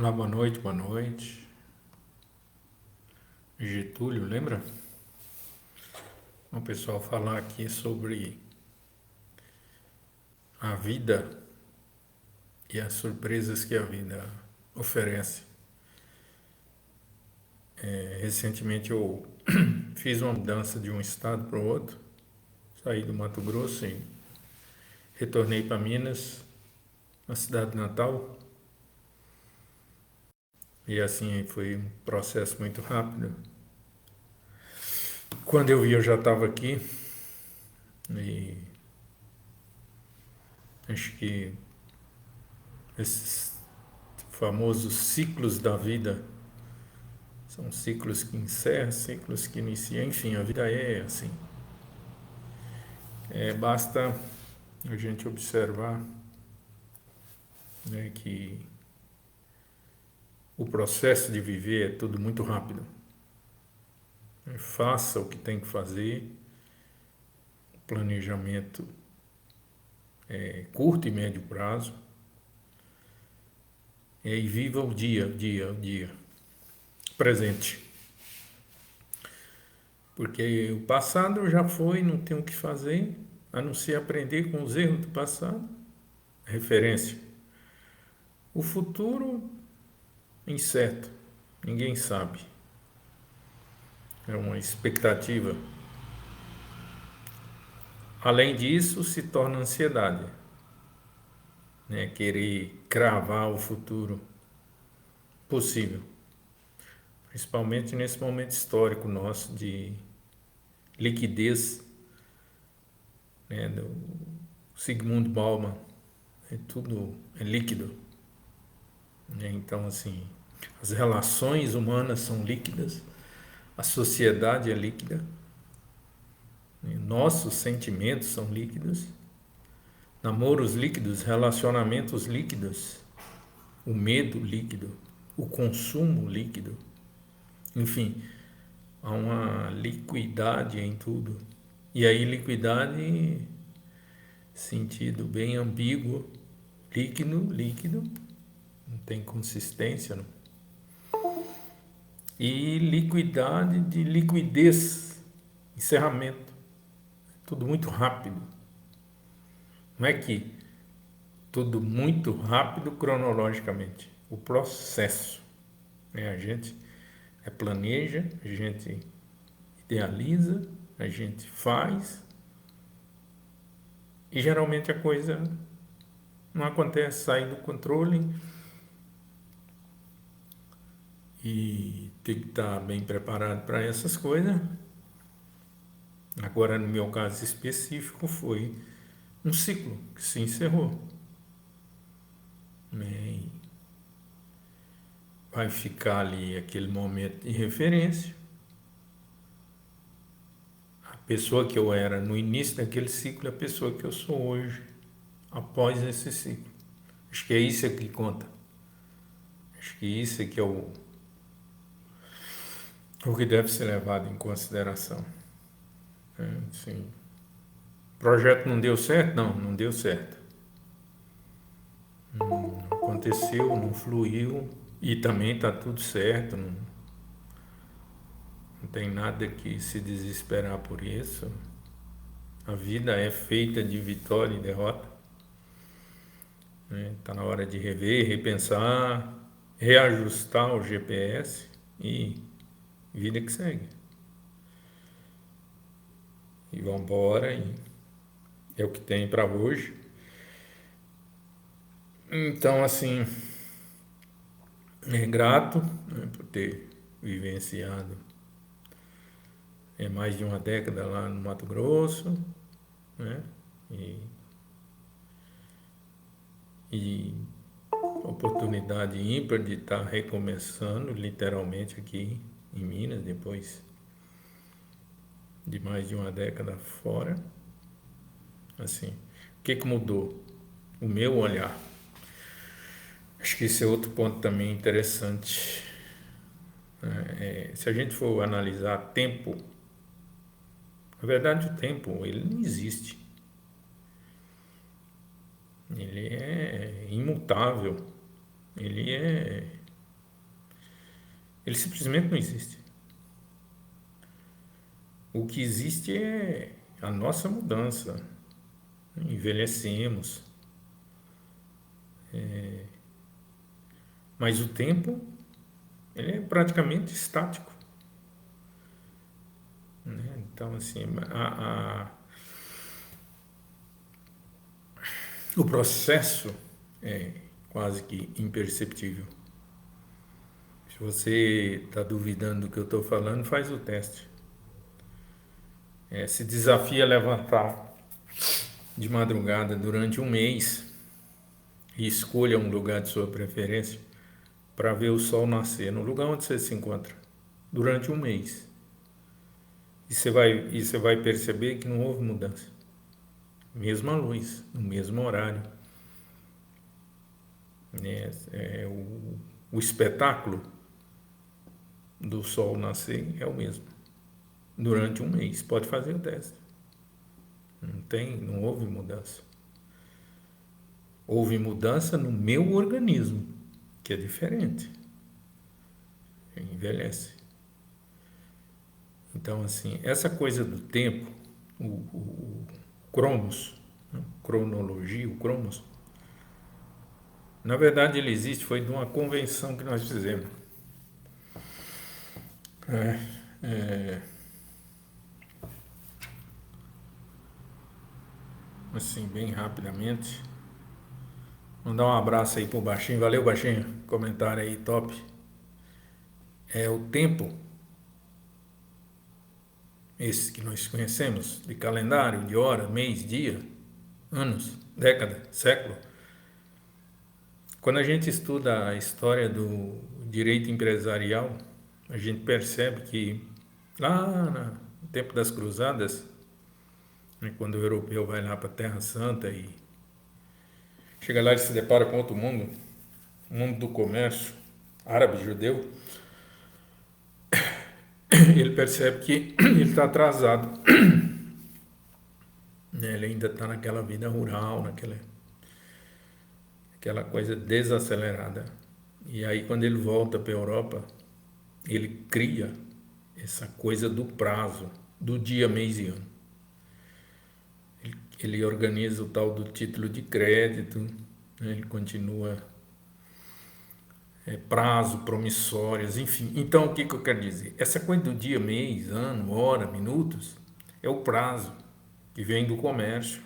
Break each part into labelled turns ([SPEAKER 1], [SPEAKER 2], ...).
[SPEAKER 1] Olá, boa noite, boa noite. Getúlio, lembra? O pessoal falar aqui sobre a vida e as surpresas que a vida oferece. Recentemente eu fiz uma mudança de um estado para o outro, saí do Mato Grosso e retornei para Minas, na cidade natal, e assim foi um processo muito rápido. Quando eu vi, eu já estava aqui, e acho que esses famosos ciclos da vida são ciclos que encerram, ciclos que iniciam, enfim, a vida é assim. Basta a gente observar, né, que o processo de viver é tudo muito rápido. Faça o que tem que fazer, planejamento curto e médio prazo, e viva o dia, presente. Porque o passado já foi, não tem o que fazer, a não ser aprender com os erros do passado, referência. O futuro, incerto, ninguém sabe. É uma expectativa. Além disso, se torna ansiedade, né? Querer cravar o futuro possível, principalmente nesse momento histórico nosso de liquidez, né? Do Sigmund Bauman, tudo é líquido, né? Então, assim, as relações humanas são líquidas, a sociedade é líquida, né? Nossos sentimentos são líquidos, namoros líquidos, relacionamentos líquidos, o medo líquido, o consumo líquido, enfim, há uma liquidade em tudo. E aí, liquidade, sentido bem ambíguo, líquido, não tem consistência, não. E liquidade de liquidez, encerramento, tudo muito rápido. Não é que tudo muito rápido cronologicamente, o processo, né? A gente planeja, a gente idealiza, a gente faz e geralmente a coisa não acontece, sai do controle e tem que estar bem preparado para essas coisas. Agora, no meu caso específico, foi um ciclo que se encerrou, né? E vai ficar ali aquele momento de referência. A pessoa que eu era no início daquele ciclo é a pessoa que eu sou hoje, após esse ciclo. Acho que é isso que conta. Acho que isso é que é o que deve ser levado em consideração. Sim. O projeto não deu certo? Não deu certo. Não aconteceu, não fluiu e também está tudo certo. Não tem nada que se desesperar por isso. A vida é feita de vitória e derrota. Está na hora de rever, repensar, reajustar o GPS e vida que segue. E vamos embora, e é o que tem para hoje. Então, assim, grato, né, por ter vivenciado mais de uma década lá no Mato Grosso, né? E, e oportunidade ímpar de estar recomeçando literalmente aqui em Minas, depois de mais de uma década fora. Assim, o que mudou? O meu olhar. Acho que esse é outro ponto também interessante. Se a gente for analisar tempo, na verdade o tempo ele não existe. Ele é imutável. Ele é Ele simplesmente não existe. O que existe é a nossa mudança. Envelhecemos, mas o tempo ele é praticamente estático, né? Então, assim, o processo é quase que imperceptível. Se você está duvidando do que eu estou falando, faz o teste. Se desafia a levantar de madrugada durante um mês e escolha um lugar de sua preferência para ver o sol nascer no lugar onde você se encontra durante um mês. E você vai perceber que não houve mudança. Mesma luz, no mesmo horário. Né? O espetáculo do sol nascer é o mesmo. Durante um mês. Pode fazer o teste. Não houve mudança. Houve mudança no meu organismo, que é diferente. Envelhece. Então, assim, essa coisa do tempo, o Cronos, né? Cronologia, o Cronos, na verdade ele existe, foi de uma convenção que nós fizemos. Assim, bem rapidamente. Mandar um abraço aí pro Baixinho. Valeu, Baixinho. Comentário aí, top. O tempo, esse que nós conhecemos, de calendário, de hora, mês, dia, anos, década, século. Quando a gente estuda a história do direito empresarial, a gente percebe que lá no tempo das cruzadas, né, quando o europeu vai lá para a Terra Santa e chega lá e se depara com outro mundo, o mundo do comércio, árabe, judeu, ele percebe que ele está atrasado. Né? Ele ainda está naquela vida rural, aquela coisa desacelerada. E aí, quando ele volta para a Europa, ele cria essa coisa do prazo, do dia, mês e ano. Ele organiza o tal do título de crédito, né? Ele continua prazo, promissórias, enfim. Então, o que eu quero dizer? Essa coisa do dia, mês, ano, hora, minutos, é o prazo que vem do comércio,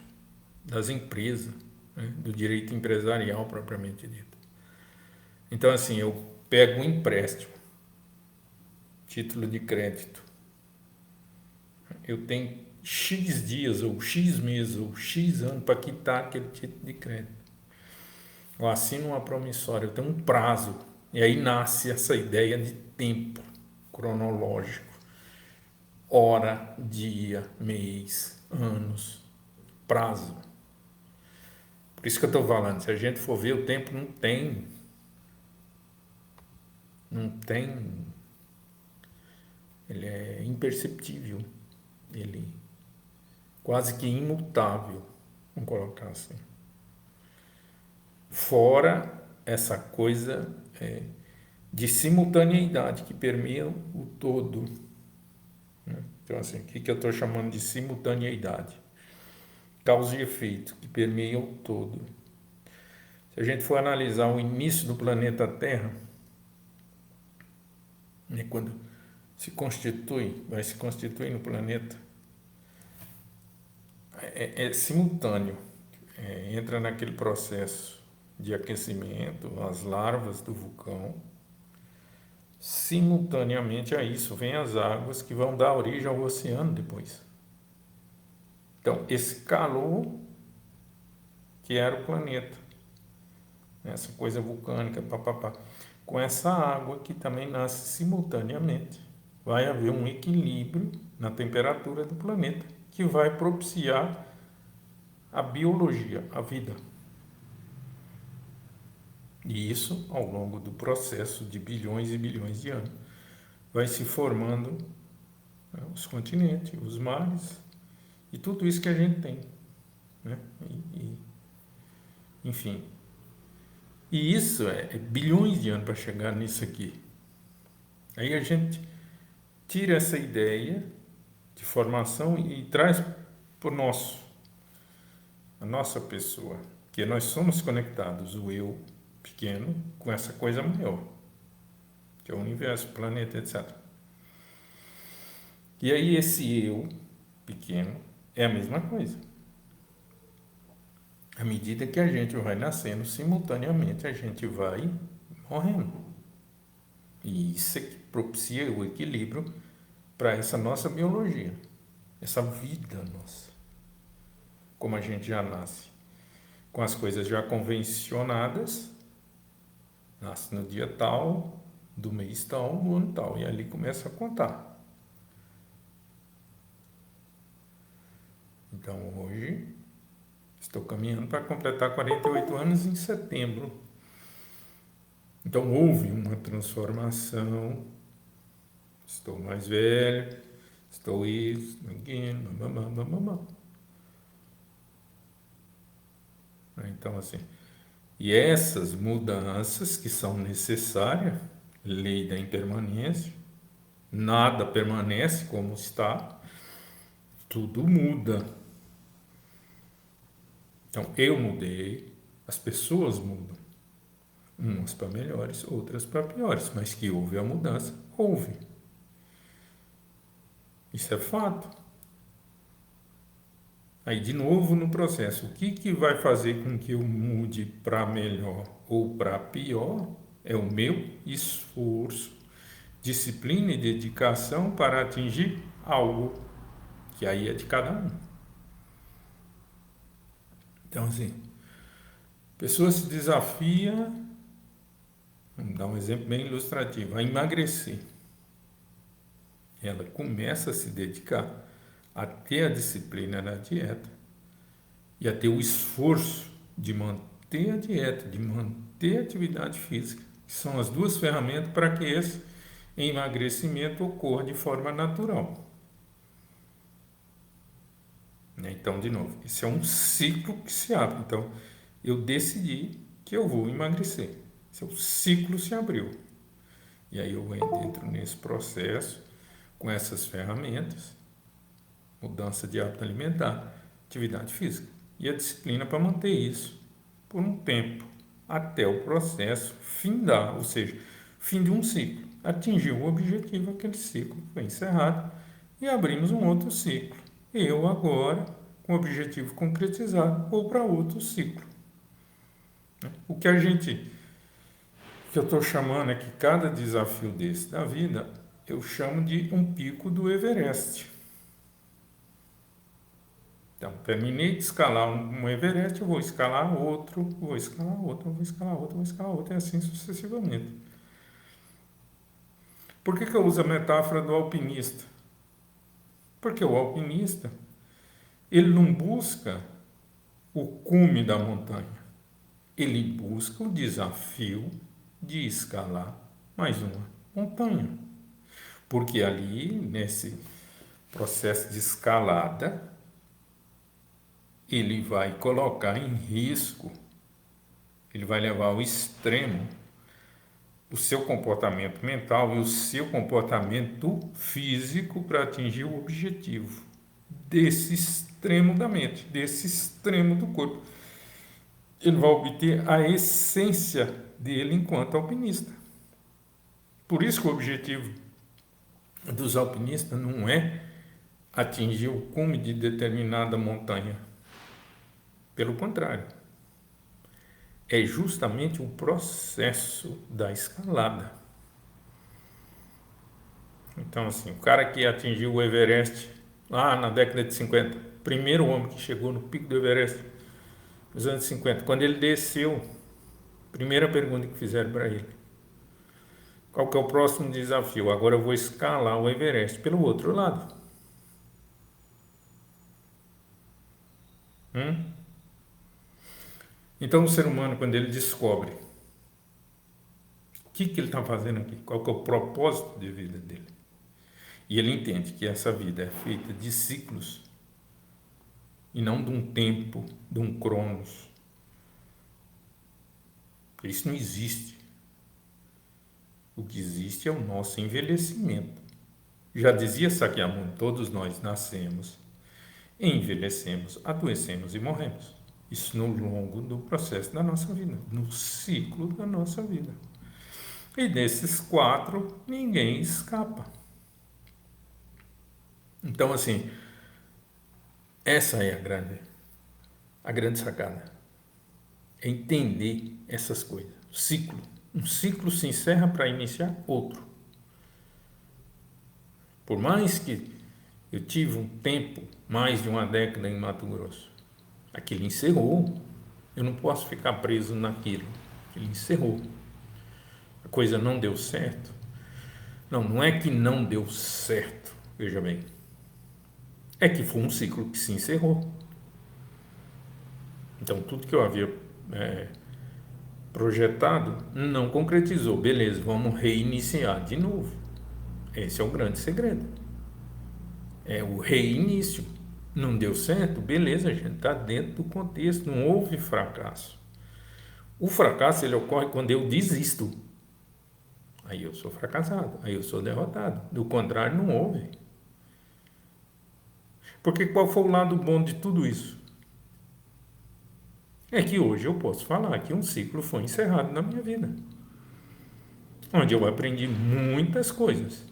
[SPEAKER 1] das empresas, né? Do direito empresarial propriamente dito. Então, assim, eu pego um empréstimo, título de crédito, eu tenho X dias, ou X meses, ou X anos para quitar aquele título de crédito. Eu assino uma promissória, eu tenho um prazo, e aí nasce essa ideia de tempo cronológico, hora, dia, mês, anos, prazo. Por isso que eu estou falando, se a gente for ver, o tempo não tem, ele é imperceptível, ele quase que imutável, vamos colocar assim. Fora essa coisa de simultaneidade que permeia o todo. Né? Então, assim, o que eu estou chamando de simultaneidade? Causa e efeito, que permeia o todo. Se a gente for analisar o início do planeta Terra, né, quando vai se constituir no planeta, é simultâneo. Entra naquele processo de aquecimento, as larvas do vulcão. Simultaneamente a isso, vem as águas que vão dar origem ao oceano depois. Então, esse calor que era o planeta, essa coisa vulcânica, papapá, com essa água que também nasce simultaneamente, vai haver um equilíbrio na temperatura do planeta que vai propiciar a biologia, a vida. E isso, ao longo do processo de bilhões e bilhões de anos, vai se formando, né, os continentes, os mares e tudo isso que a gente tem. Né? Enfim. E isso é bilhões de anos para chegar nisso aqui. Aí a gente tira essa ideia de formação e traz para a nossa pessoa, que nós somos conectados, o eu pequeno, com essa coisa maior, que é o universo, o planeta, etc. E aí esse eu pequeno é a mesma coisa. À medida que a gente vai nascendo, simultaneamente a gente vai morrendo. E isso é que propicia o equilíbrio para essa nossa biologia, essa vida nossa. Como a gente já nasce com as coisas já convencionadas, nasce no dia tal, do mês tal, no ano tal, e ali começa a contar. Então hoje estou caminhando para completar 48 anos em setembro. Então houve uma transformação, estou mais velho, estou isso, aquilo, mamamamamamam. Então assim, e essas mudanças que são necessárias, lei da impermanência, nada permanece como está, tudo muda. Então eu mudei, as pessoas mudam, umas para melhores, outras para piores, mas que houve a mudança, houve. Isso é fato. Aí, de novo, no processo, o que vai fazer com que eu mude para melhor ou para pior é o meu esforço, disciplina e dedicação para atingir algo, que aí é de cada um. Então, assim, a pessoa se desafia, vamos dar um exemplo bem ilustrativo, a emagrecer. Ela começa a se dedicar a ter a disciplina na dieta e a ter o esforço de manter a dieta, de manter a atividade física, que são as duas ferramentas para que esse emagrecimento ocorra de forma natural. Então, de novo, esse é um ciclo que se abre. Então, eu decidi que eu vou emagrecer. Esse ciclo se abriu. E aí eu entro nesse processo com essas ferramentas, mudança de hábito alimentar, atividade física e a disciplina para manter isso por um tempo, até o processo findar, ou seja, fim de um ciclo. Atingiu o objetivo, aquele ciclo foi encerrado e abrimos um outro ciclo. Eu agora, com o objetivo concretizado, vou para outro ciclo. O que que eu estou chamando é que cada desafio desse da vida, eu chamo de um pico do Everest. Então, terminei de escalar um Everest, eu vou escalar outro, vou escalar outro, vou escalar outro, vou escalar outro, e assim sucessivamente. Por que eu uso a metáfora do alpinista? Porque o alpinista, ele não busca o cume da montanha, ele busca o desafio de escalar mais uma montanha. Porque ali, nesse processo de escalada, ele vai colocar em risco, ele vai levar ao extremo o seu comportamento mental e o seu comportamento físico para atingir o objetivo desse extremo da mente, desse extremo do corpo. Ele vai obter a essência dele enquanto alpinista. Por isso que o objetivo dos alpinistas não é atingir o cume de determinada montanha. Pelo contrário, é justamente o processo da escalada. Então, assim, o cara que atingiu o Everest lá na década de 50, primeiro homem que chegou no pico do Everest nos anos 50, quando ele desceu, primeira pergunta que fizeram para ele: qual que é o próximo desafio? Agora eu vou escalar o Everest pelo outro lado. Então o ser humano, quando ele descobre o que ele está fazendo aqui, qual que é o propósito de vida dele, e ele entende que essa vida é feita de ciclos e não de um tempo, de um cronos. Isso não existe. O que existe é o nosso envelhecimento. Já dizia Sakyamuni, todos nós nascemos, envelhecemos, adoecemos e morremos. Isso no longo do processo da nossa vida, no ciclo da nossa vida. E desses 4, ninguém escapa. Então, assim, essa é a grande sacada. É entender essas coisas. Ciclo. Um ciclo se encerra para iniciar outro. Por mais que eu tive um tempo, mais de uma década em Mato Grosso, aquilo encerrou. Eu não posso ficar preso naquilo. Aquilo encerrou. A coisa não deu certo. Não é que não deu certo, veja bem. É que foi um ciclo que se encerrou. Então, tudo que eu havia projetado não concretizou. Beleza, vamos reiniciar de novo. Esse é o grande segredo. É o reinício. Não deu certo? Beleza, a gente está dentro do contexto, não houve fracasso. O fracasso ele ocorre quando eu desisto. Aí eu sou fracassado, aí eu sou derrotado. Do contrário, não houve. Porque qual foi o lado bom de tudo isso? É que hoje eu posso falar que um ciclo foi encerrado na minha vida, onde eu aprendi muitas coisas.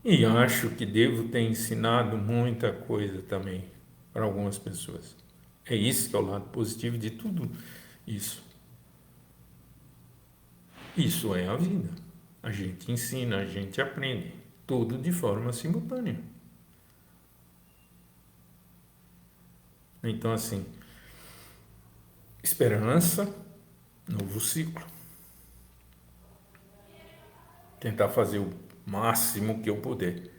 [SPEAKER 1] E acho que devo ter ensinado muita coisa também para algumas pessoas. É isso que é o lado positivo de tudo isso. Isso é a vida. A gente ensina, a gente aprende, tudo de forma simultânea. Então, assim, esperança, novo ciclo. Tentar fazer o máximo que eu puder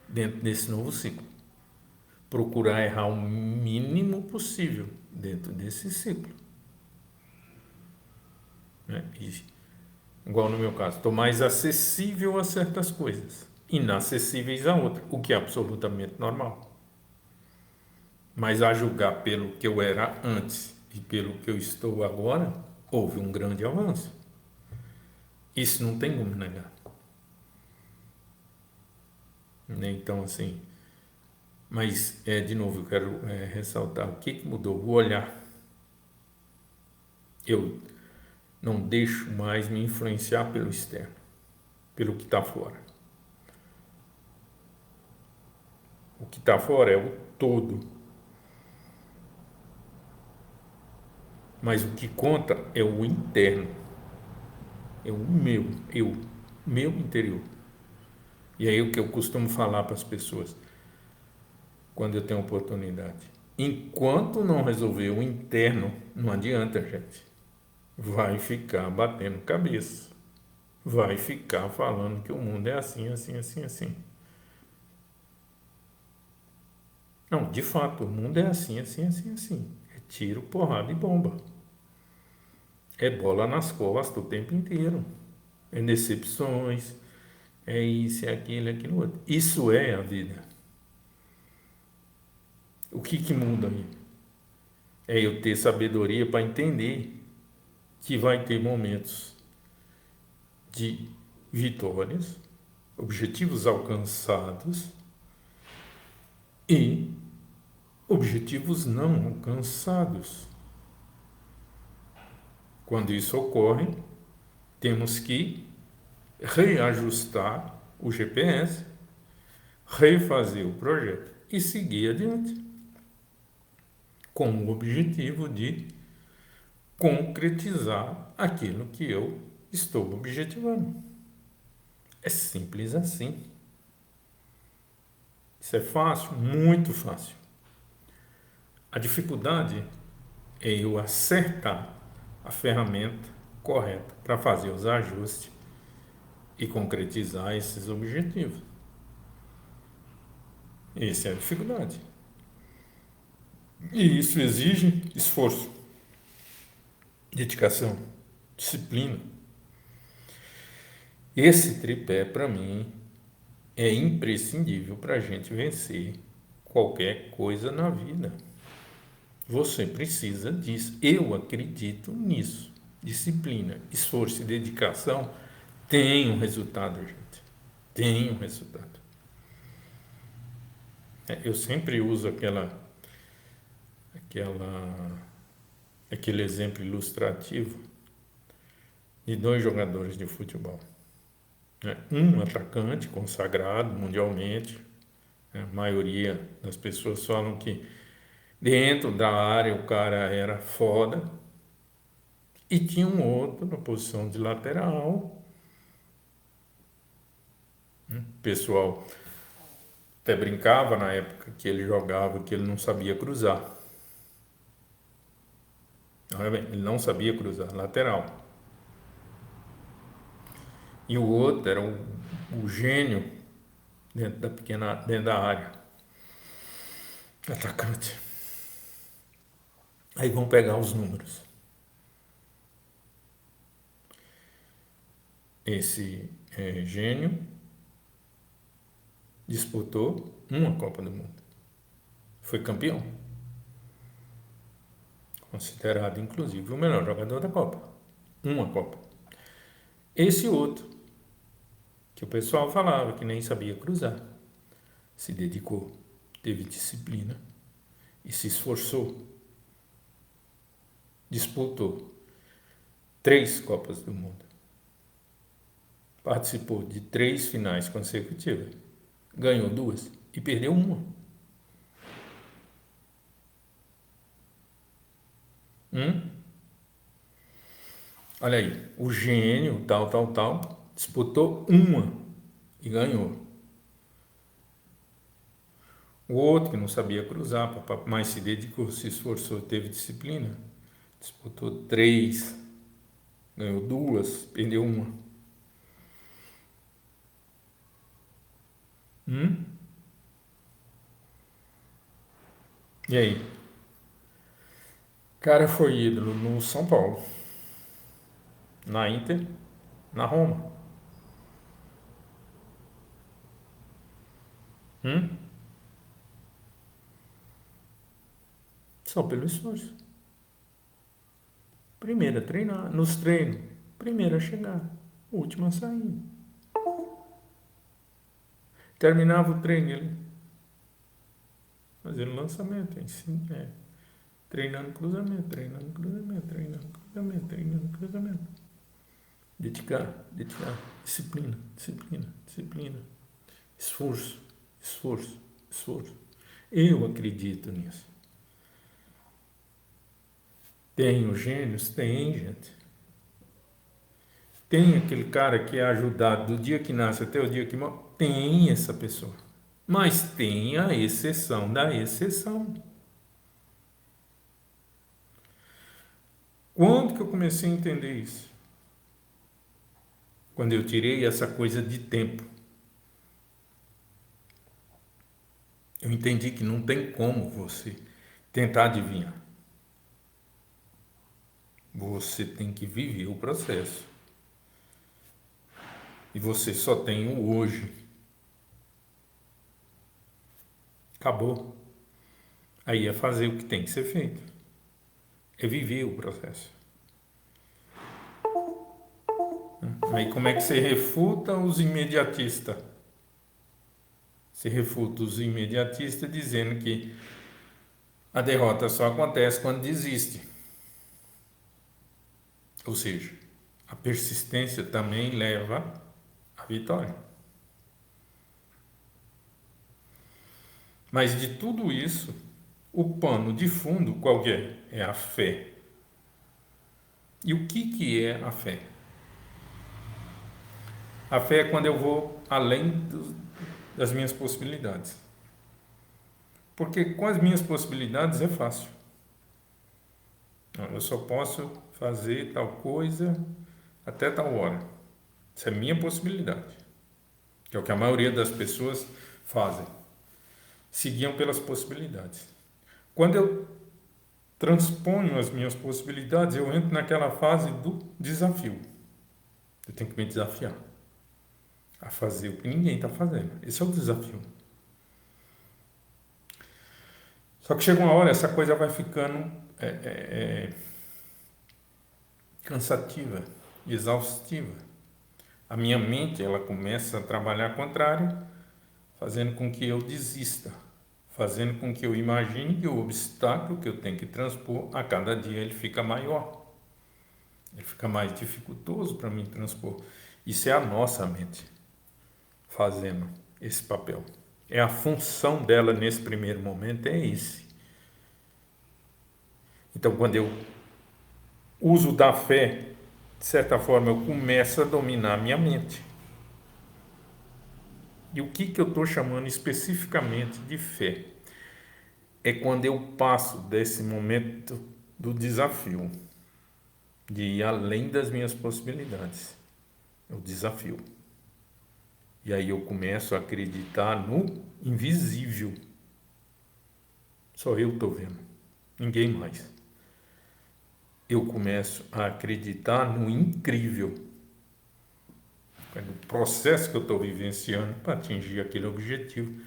[SPEAKER 1] dentro desse novo ciclo. Procurar errar o mínimo possível dentro desse ciclo. E, igual no meu caso, estou mais acessível a certas coisas, inacessíveis a outras, o que é absolutamente normal. Mas a julgar pelo que eu era antes e pelo que eu estou agora, houve um grande avanço. Isso não tem como negar. Então, assim, mas, de novo, eu quero ressaltar o que mudou? O olhar. Eu não deixo mais me influenciar pelo externo, pelo que está fora. O que está fora é o todo. Mas o que conta é o interno. É o meu interior. E aí o que eu costumo falar para as pessoas, quando eu tenho oportunidade. Enquanto não resolver o interno, não adianta, gente. Vai ficar batendo cabeça. Vai ficar falando que o mundo é assim, assim, assim, assim. Não, de fato, o mundo é assim, assim, assim, assim. É tiro, porrada e bomba. É bola nas costas o tempo inteiro. É decepções, é isso, é aquilo outro. Isso é a vida. O que muda aí? É eu ter sabedoria para entender que vai ter momentos de vitórias, objetivos alcançados e objetivos não alcançados. Quando isso ocorre, temos que reajustar o GPS, refazer o projeto e seguir adiante, com o objetivo de concretizar aquilo que eu estou objetivando. É simples assim. Isso é fácil? Muito fácil. A dificuldade é eu acertar a ferramenta correta para fazer os ajustes e concretizar esses objetivos. Essa é a dificuldade. E isso exige esforço, dedicação, disciplina. Esse tripé, para mim, é imprescindível para a gente vencer qualquer coisa na vida. Você precisa disso. Eu acredito nisso. Disciplina, esforço e dedicação Tem um resultado, gente. Tem um resultado. Eu sempre uso aquele exemplo ilustrativo de dois jogadores de futebol. Um atacante consagrado mundialmente, a maioria das pessoas falam que dentro da área o cara era foda, e tinha um outro na posição de lateral. O pessoal até brincava na época que ele jogava que ele não sabia cruzar. Olha bem, ele não sabia cruzar, lateral. E o outro era o gênio dentro da área, atacante. Aí vão pegar os números. Esse gênio disputou uma Copa do Mundo. Foi campeão. Considerado, inclusive, o melhor jogador da Copa. Uma Copa. Esse outro, que o pessoal falava que nem sabia cruzar, se dedicou, teve disciplina e se esforçou. Disputou 3 Copas do Mundo. Participou de 3 finais consecutivas. Ganhou 2 e perdeu uma. Olha aí, o gênio, tal, disputou uma e ganhou. O outro, que não sabia cruzar, mas se dedicou, se esforçou, teve disciplina, disputou 3, ganhou 2, perdeu uma. E aí? O cara foi ídolo no São Paulo, na Inter, na Roma. Só pelo esforço. Primeiro a treinar, nos treinos, primeiro a chegar, último a sair. Terminava o treino ele fazendo lançamento, treinando cruzamento, treinando cruzamento, treinando cruzamento, treinando cruzamento. Dedicar, disciplina, esforço, Eu acredito nisso. Tem os gênios? Tem, gente. Tem aquele cara que é ajudado do dia que nasce até o dia que morre? Tem essa pessoa. Mas tem a exceção da exceção. Quando que eu comecei a entender isso? Quando eu tirei essa coisa de tempo. Eu entendi que não tem como você tentar adivinhar. Você tem que viver o processo. E você só tem o hoje. Acabou. Aí é fazer o que tem que ser feito. É viver o processo. Aí como é que você refuta os imediatistas? Você refuta os imediatistas dizendo que a derrota só acontece quando desiste. Ou seja, a persistência também leva à vitória. Mas de tudo isso, o pano de fundo qual é? É a fé. E o que é a fé? A fé é quando eu vou além das minhas possibilidades. Porque com as minhas possibilidades é fácil. Eu só posso fazer tal coisa até tal hora. Isso é minha possibilidade. Que é o que a maioria das pessoas fazem. Seguiam pelas possibilidades. Quando eu transponho as minhas possibilidades, eu entro naquela fase do desafio. Eu tenho que me desafiar a fazer o que ninguém está fazendo. Esse é o desafio. Só que chega uma hora, essa coisa vai ficando cansativa, exaustiva. A minha mente, ela começa a trabalhar ao contrário, fazendo com que eu desista, fazendo com que eu imagine que o obstáculo que eu tenho que transpor, a cada dia ele fica maior, ele fica mais dificultoso para mim transpor. Isso é a nossa mente fazendo esse papel. É a função dela nesse primeiro momento, é esse. Então, quando eu uso da fé, de certa forma, eu começo a dominar a minha mente. E o que eu estou chamando especificamente de fé? É quando eu passo desse momento do desafio, de ir além das minhas possibilidades. É o desafio. E aí eu começo a acreditar no invisível. Só eu estou vendo, ninguém mais. Eu começo a acreditar no incrível. No processo que eu estou vivenciando para atingir aquele objetivo,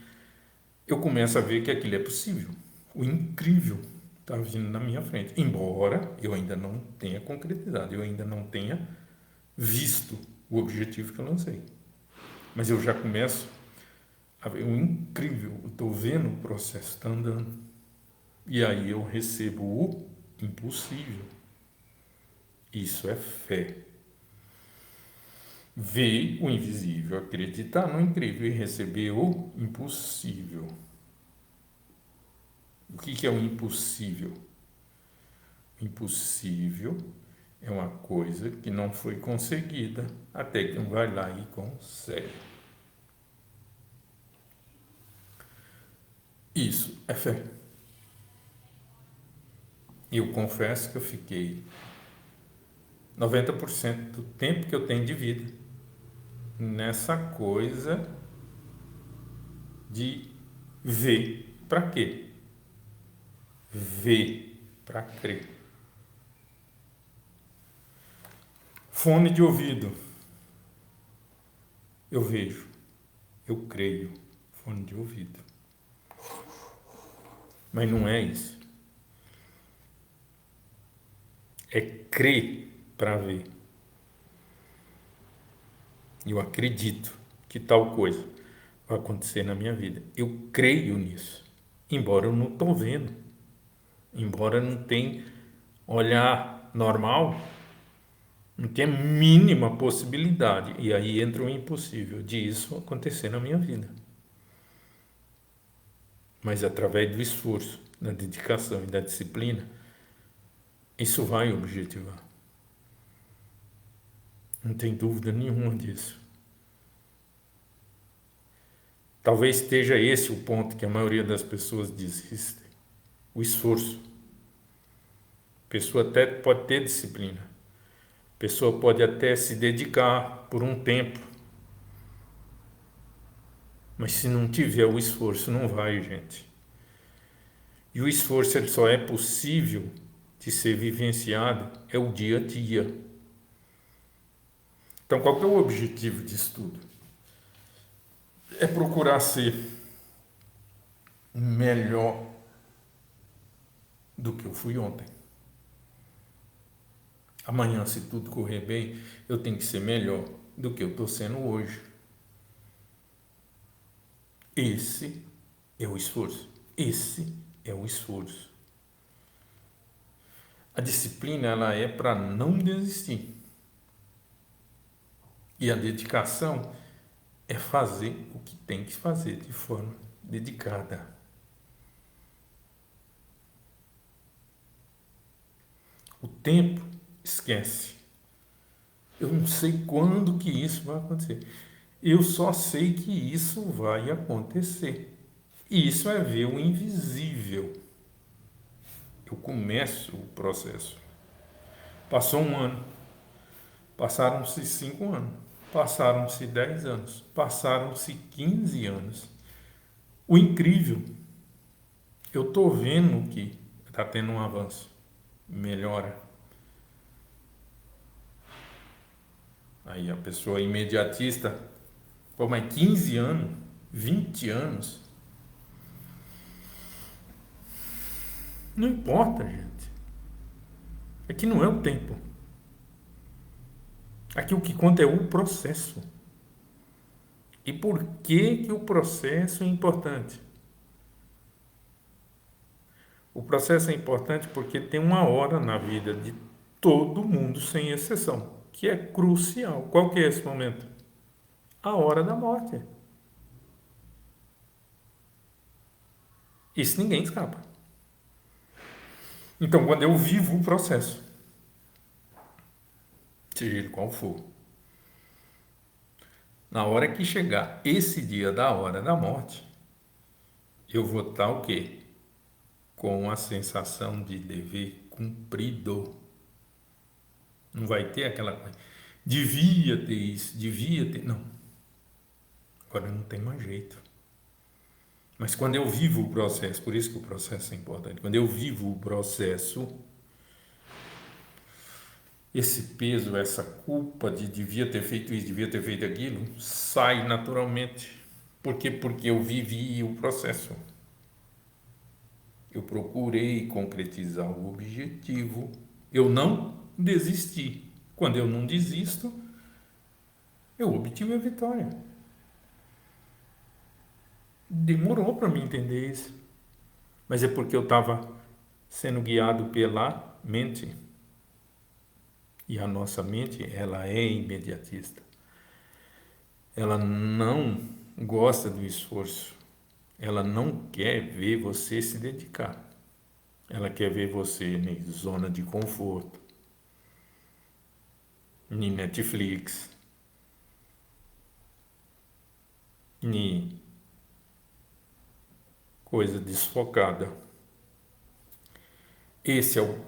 [SPEAKER 1] eu começo a ver que aquilo é possível. O incrível está vindo na minha frente. Embora eu ainda não tenha concretizado, eu ainda não tenha visto o objetivo que eu lancei. Mas eu já começo a ver o incrível, eu estou vendo o processo, está andando. E aí eu recebo o impossível. Isso é fé. Ver o invisível, acreditar no incrível e receber o impossível. O que é o impossível? O impossível é uma coisa que não foi conseguida até que um vai lá e consegue. Isso é fé. E eu confesso que eu fiquei 90% do tempo que eu tenho de vida nessa coisa de ver para quê? Ver para crer. Fone de ouvido. Eu vejo, eu creio. Fone de ouvido. Mas não é isso. É crer para ver. Eu acredito que tal coisa vai acontecer na minha vida. Eu creio nisso. Embora eu não estou vendo. Embora não tenha olhar normal, não tenha mínima possibilidade. E aí entra o impossível de isso acontecer na minha vida. Mas através do esforço, da dedicação e da disciplina, isso vai objetivar. Não tem dúvida nenhuma disso. Talvez esteja esse o ponto que a maioria das pessoas desistem. O esforço. A pessoa até pode ter disciplina. A pessoa pode até se dedicar por um tempo. Mas se não tiver o esforço, não vai, gente. E o esforço ele só é possível de ser vivenciado é o dia a dia. Então, qual que é o objetivo disso tudo? É procurar ser melhor do que eu fui ontem. Amanhã, se tudo correr bem, eu tenho que ser melhor do que eu estou sendo hoje. Esse é o esforço. Esse é o esforço. A disciplina ela é para não desistir. E a dedicação é fazer o que tem que fazer de forma dedicada. O tempo, esquece. Eu não sei quando que isso vai acontecer. Eu só sei que isso vai acontecer. E isso é ver o invisível. Eu começo o processo. Passou um ano. Passaram-se 5 anos. Passaram-se 10 anos. Passaram-se 15 anos. O incrível, eu estou vendo que está tendo um avanço. Melhora. Aí a pessoa imediatista, pô, mas 15 anos, 20 anos, não importa, gente. É que não é o tempo. Aqui o que conta é o processo. E por que o processo é importante? O processo é importante porque tem uma hora na vida de todo mundo, sem exceção, que é crucial. Qual que é esse momento? A hora da morte. Isso ninguém escapa. Então, quando eu vivo o processo, seja ele qual for, na hora que chegar esse dia da hora da morte, eu vou estar o quê? Com a sensação de dever cumprido. Não vai ter aquela coisa. Devia ter isso, devia ter. Não. Agora não tem mais jeito. Mas quando eu vivo o processo, por isso que o processo é importante, quando eu vivo o processo, esse peso, essa culpa de devia ter feito isso, devia ter feito aquilo, sai naturalmente. Por quê? Porque eu vivi o processo. Eu procurei concretizar o objetivo. Eu não desisti. Quando eu não desisto, eu obtive a vitória. Demorou para me entender isso. Mas é porque eu estava sendo guiado pela mente. E a nossa mente, ela é imediatista. Ela não gosta do esforço. Ela não quer ver você se dedicar. Ela quer ver você em zona de conforto, em Netflix, em coisa desfocada. Esse é o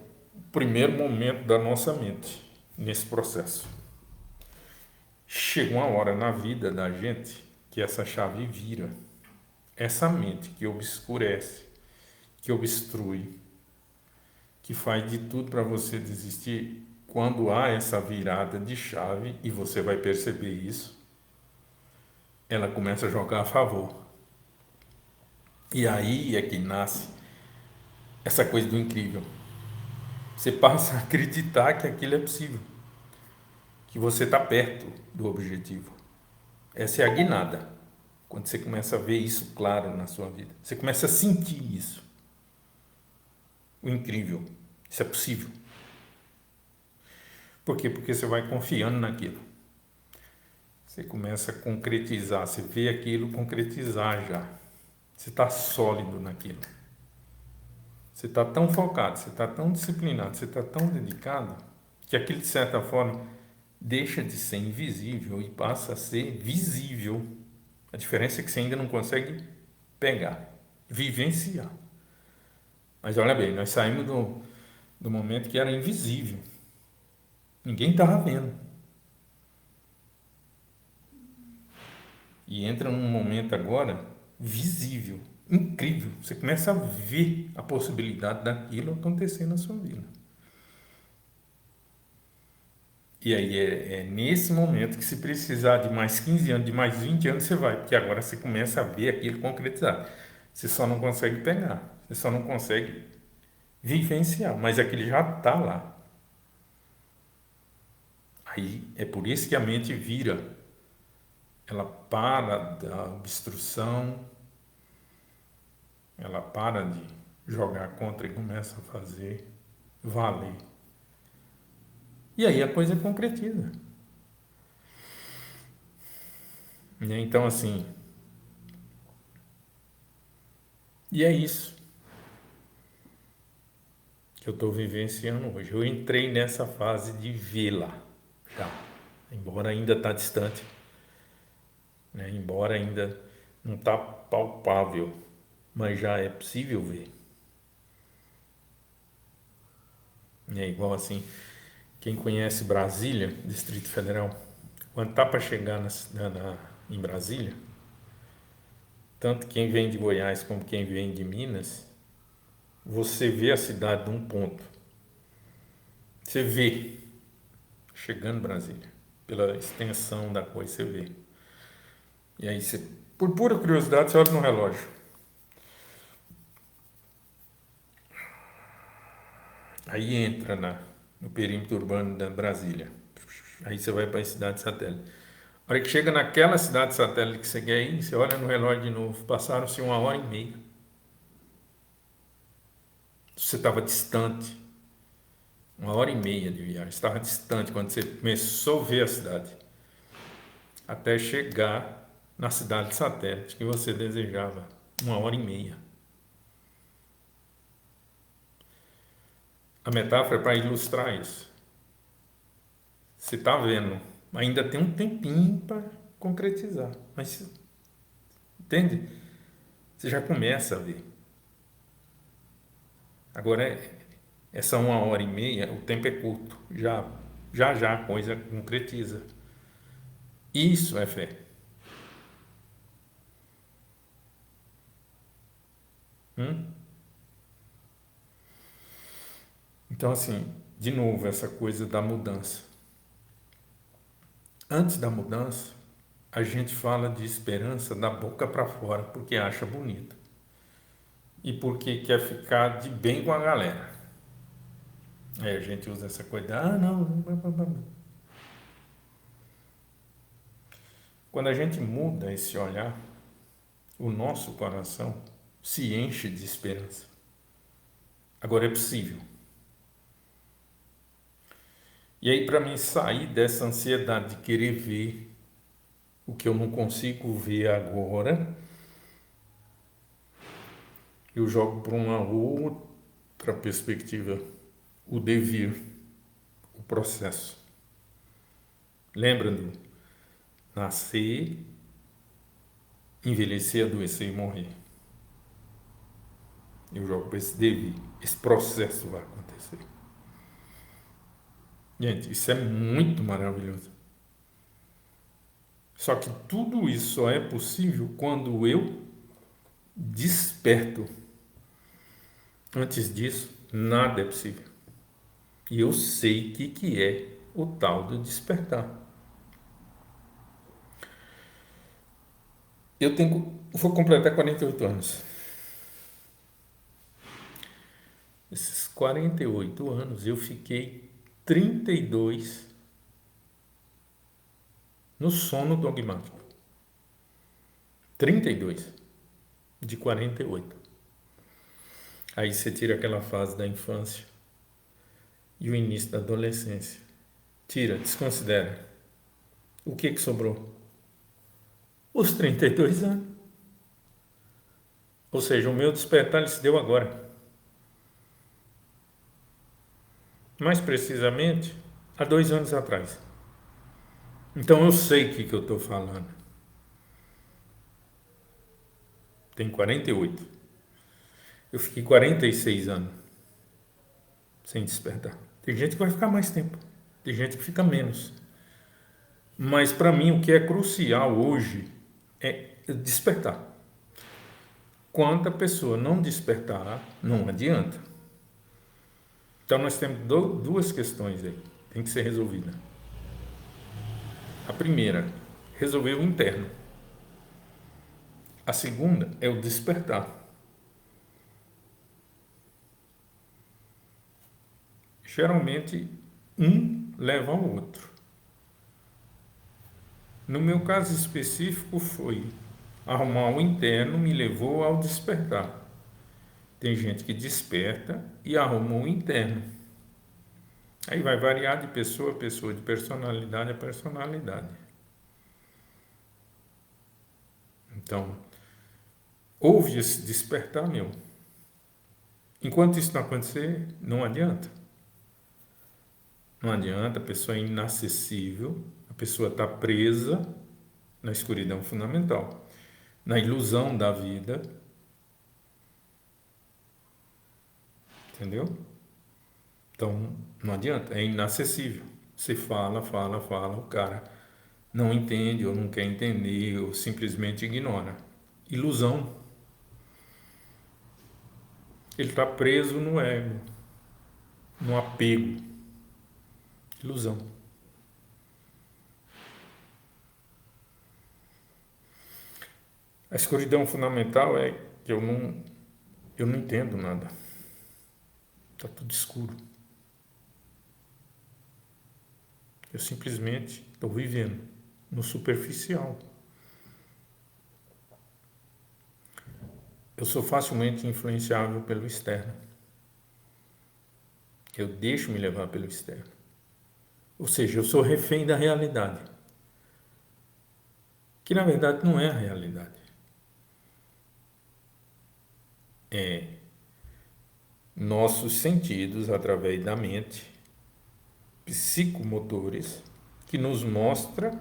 [SPEAKER 1] primeiro momento da nossa mente nesse processo. Chega uma hora na vida da gente que essa chave vira. Essa mente que obscurece, que obstrui, que faz de tudo para você desistir, quando há essa virada de chave, e você vai perceber isso, ela começa a jogar a favor. E aí é que nasce essa coisa do incrível. Você passa a acreditar que aquilo é possível, que você está perto do objetivo. Essa é a guinada. Quando você começa a ver isso claro na sua vida, você começa a sentir isso. O incrível. Isso é possível. Por quê? Porque você vai confiando naquilo. Você começa a concretizar, você vê aquilo concretizar já. Você está sólido naquilo. Você está tão focado, você está tão disciplinado, você está tão dedicado, que aquilo, de certa forma, deixa de ser invisível e passa a ser visível. A diferença é que você ainda não consegue pegar, vivenciar. Mas olha bem, nós saímos do momento que era invisível. Ninguém estava vendo. E entra num momento agora visível, incrível. Você começa a ver a possibilidade daquilo acontecer na sua vida. E aí é nesse momento que, se precisar de mais 15 anos, de mais 20 anos, você vai, porque agora você começa a ver aquilo concretizar. Você só não consegue pegar, você só não consegue vivenciar, mas aquele já está lá. Aí é por isso que a mente vira, ela para da obstrução, ela para de jogar contra e começa a fazer valer. E aí a coisa concretiza. Então, assim, e é isso que eu estou vivenciando hoje. Eu entrei nessa fase de vê-la, já, embora ainda está distante, né? Embora ainda não está palpável, mas já é possível ver. É igual assim, quem conhece Brasília, Distrito Federal, quando está para chegar em Brasília, tanto quem vem de Goiás como quem vem de Minas, você vê a cidade de um ponto. Você vê chegando em Brasília, pela extensão da coisa, você vê. E aí, você, por pura curiosidade, você olha no relógio. Aí entra no perímetro urbano da Brasília. Aí você vai para a cidade satélite. A hora que chega naquela cidade satélite que você quer ir, você olha no relógio de novo. Passaram-se 1h30. Você estava distante. 1h30 de viagem. Você estava distante quando você começou a ver a cidade. Até chegar na cidade satélite que você desejava. 1h30. A metáfora é para ilustrar isso. Você está vendo, ainda tem um tempinho para concretizar, mas entende? Você já começa a ver. Agora, essa 1h30, o tempo é curto, já a coisa concretiza. Isso é fé. Então, assim, de novo, essa coisa da mudança. Antes da mudança, a gente fala de esperança da boca para fora, porque acha bonito. E porque quer ficar de bem com a galera. Aí a gente usa essa coisa, não. Quando a gente muda esse olhar, o nosso coração se enche de esperança. Agora é possível. E aí, para mim sair dessa ansiedade de querer ver o que eu não consigo ver agora, eu jogo para uma outra perspectiva, o devir, o processo. Lembra do nascer, envelhecer, adoecer e morrer. Eu jogo para esse devir, esse processo vai acontecer. Gente, isso é muito maravilhoso. Só que tudo isso só é possível quando eu desperto. Antes disso, nada é possível. E eu sei o que é o tal do despertar. Vou completar 48 anos. Esses 48 anos eu fiquei 32 no sono dogmático. 32 de 48. Aí você tira aquela fase da infância e o início da adolescência. Tira, desconsidera. O que sobrou? Os 32 anos. Ou seja, o meu despertar ele se deu agora. Mais precisamente, há 2 anos atrás. Então eu sei o que eu estou falando. Tem 48. Eu fiquei 46 anos sem despertar. Tem gente que vai ficar mais tempo. Tem gente que fica menos. Mas para mim o que é crucial hoje é despertar. Quando a pessoa não despertar, não adianta. Então nós temos duas questões aí, tem que ser resolvida. A primeira, resolver o interno. A segunda é o despertar. Geralmente um leva ao outro. No meu caso específico foi arrumar o interno me levou ao despertar. Tem gente que desperta e arruma o interno. Aí vai variar de pessoa a pessoa, de personalidade a personalidade. Então, houve esse despertar meu. Enquanto isso não acontecer, não adianta. Não adianta, a pessoa é inacessível, a pessoa está presa na escuridão fundamental, na ilusão da vida. Entendeu? Então, não adianta, é inacessível. Você fala, o cara não entende, ou não quer entender, ou simplesmente ignora. Ilusão. Ele está preso no ego, no apego. Ilusão. A escuridão fundamental é que eu não entendo nada. Está tudo escuro. Eu simplesmente estou vivendo no superficial. Eu sou facilmente influenciável pelo externo. Eu deixo me levar pelo externo. Ou seja, eu sou refém da realidade. Que na verdade não é a realidade. É nossos sentidos através da mente, psicomotores, que nos mostra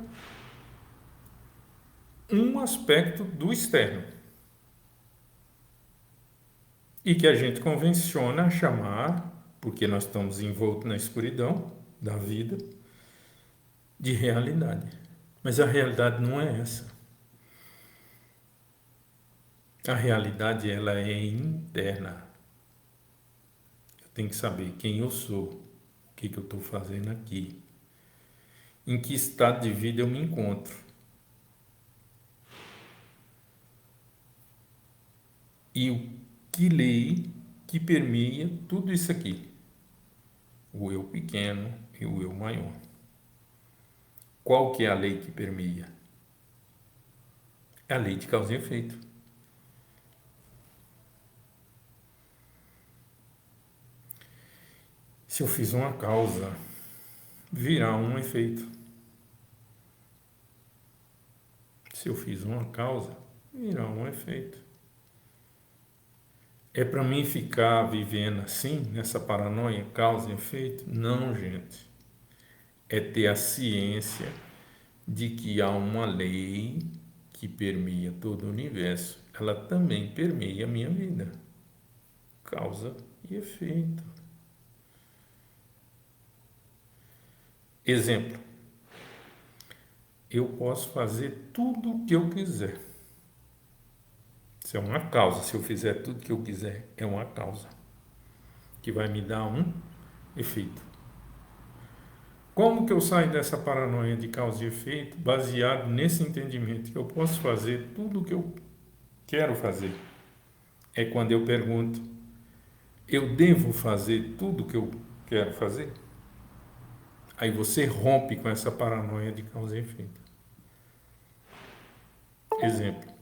[SPEAKER 1] um aspecto do externo e que a gente convenciona a chamar, porque nós estamos envoltos na escuridão da vida, de realidade. Mas a realidade não é essa. A realidade, ela é interna. Eu tenho que saber quem eu sou, o que eu estou fazendo aqui, em que estado de vida eu me encontro. E o que lei que permeia tudo isso aqui. O eu pequeno e o eu maior. Qual que é a lei que permeia? É a lei de causa e efeito. Se eu fiz uma causa, virá um efeito. Se eu fiz uma causa, virá um efeito. É para mim ficar vivendo assim, nessa paranoia, causa e efeito? Não, gente. É ter a ciência de que há uma lei que permeia todo o universo. Ela também permeia a minha vida. Causa e efeito. Exemplo. Eu posso fazer tudo o que eu quiser. Isso é uma causa. Se eu fizer tudo o que eu quiser, é uma causa que vai me dar um efeito. Como que eu saio dessa paranoia de causa e efeito baseado nesse entendimento que eu posso fazer tudo o que eu quero fazer? É quando eu pergunto, eu devo fazer tudo o que eu quero fazer? Aí você rompe com essa paranoia de causa e efeito. Exemplo.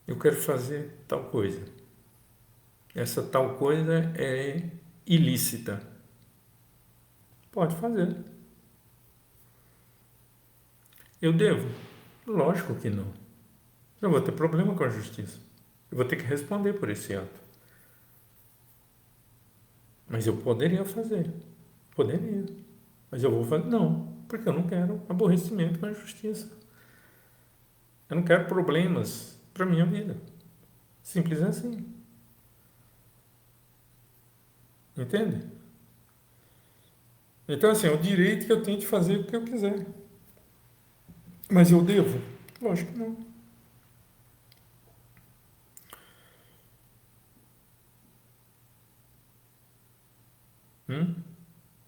[SPEAKER 1] Eu quero fazer tal coisa. Essa tal coisa é ilícita. Pode fazer. Eu devo? Lógico que não. Eu vou ter problema com a justiça. Eu vou ter que responder por esse ato. Mas eu poderia fazer. Poderia. Mas eu vou fazer. Não, porque eu não quero aborrecimento com a justiça. Eu não quero problemas para minha vida. Simples assim. Entende? Então, assim, é o direito que eu tenho de fazer o que eu quiser. Mas eu devo? Lógico que não.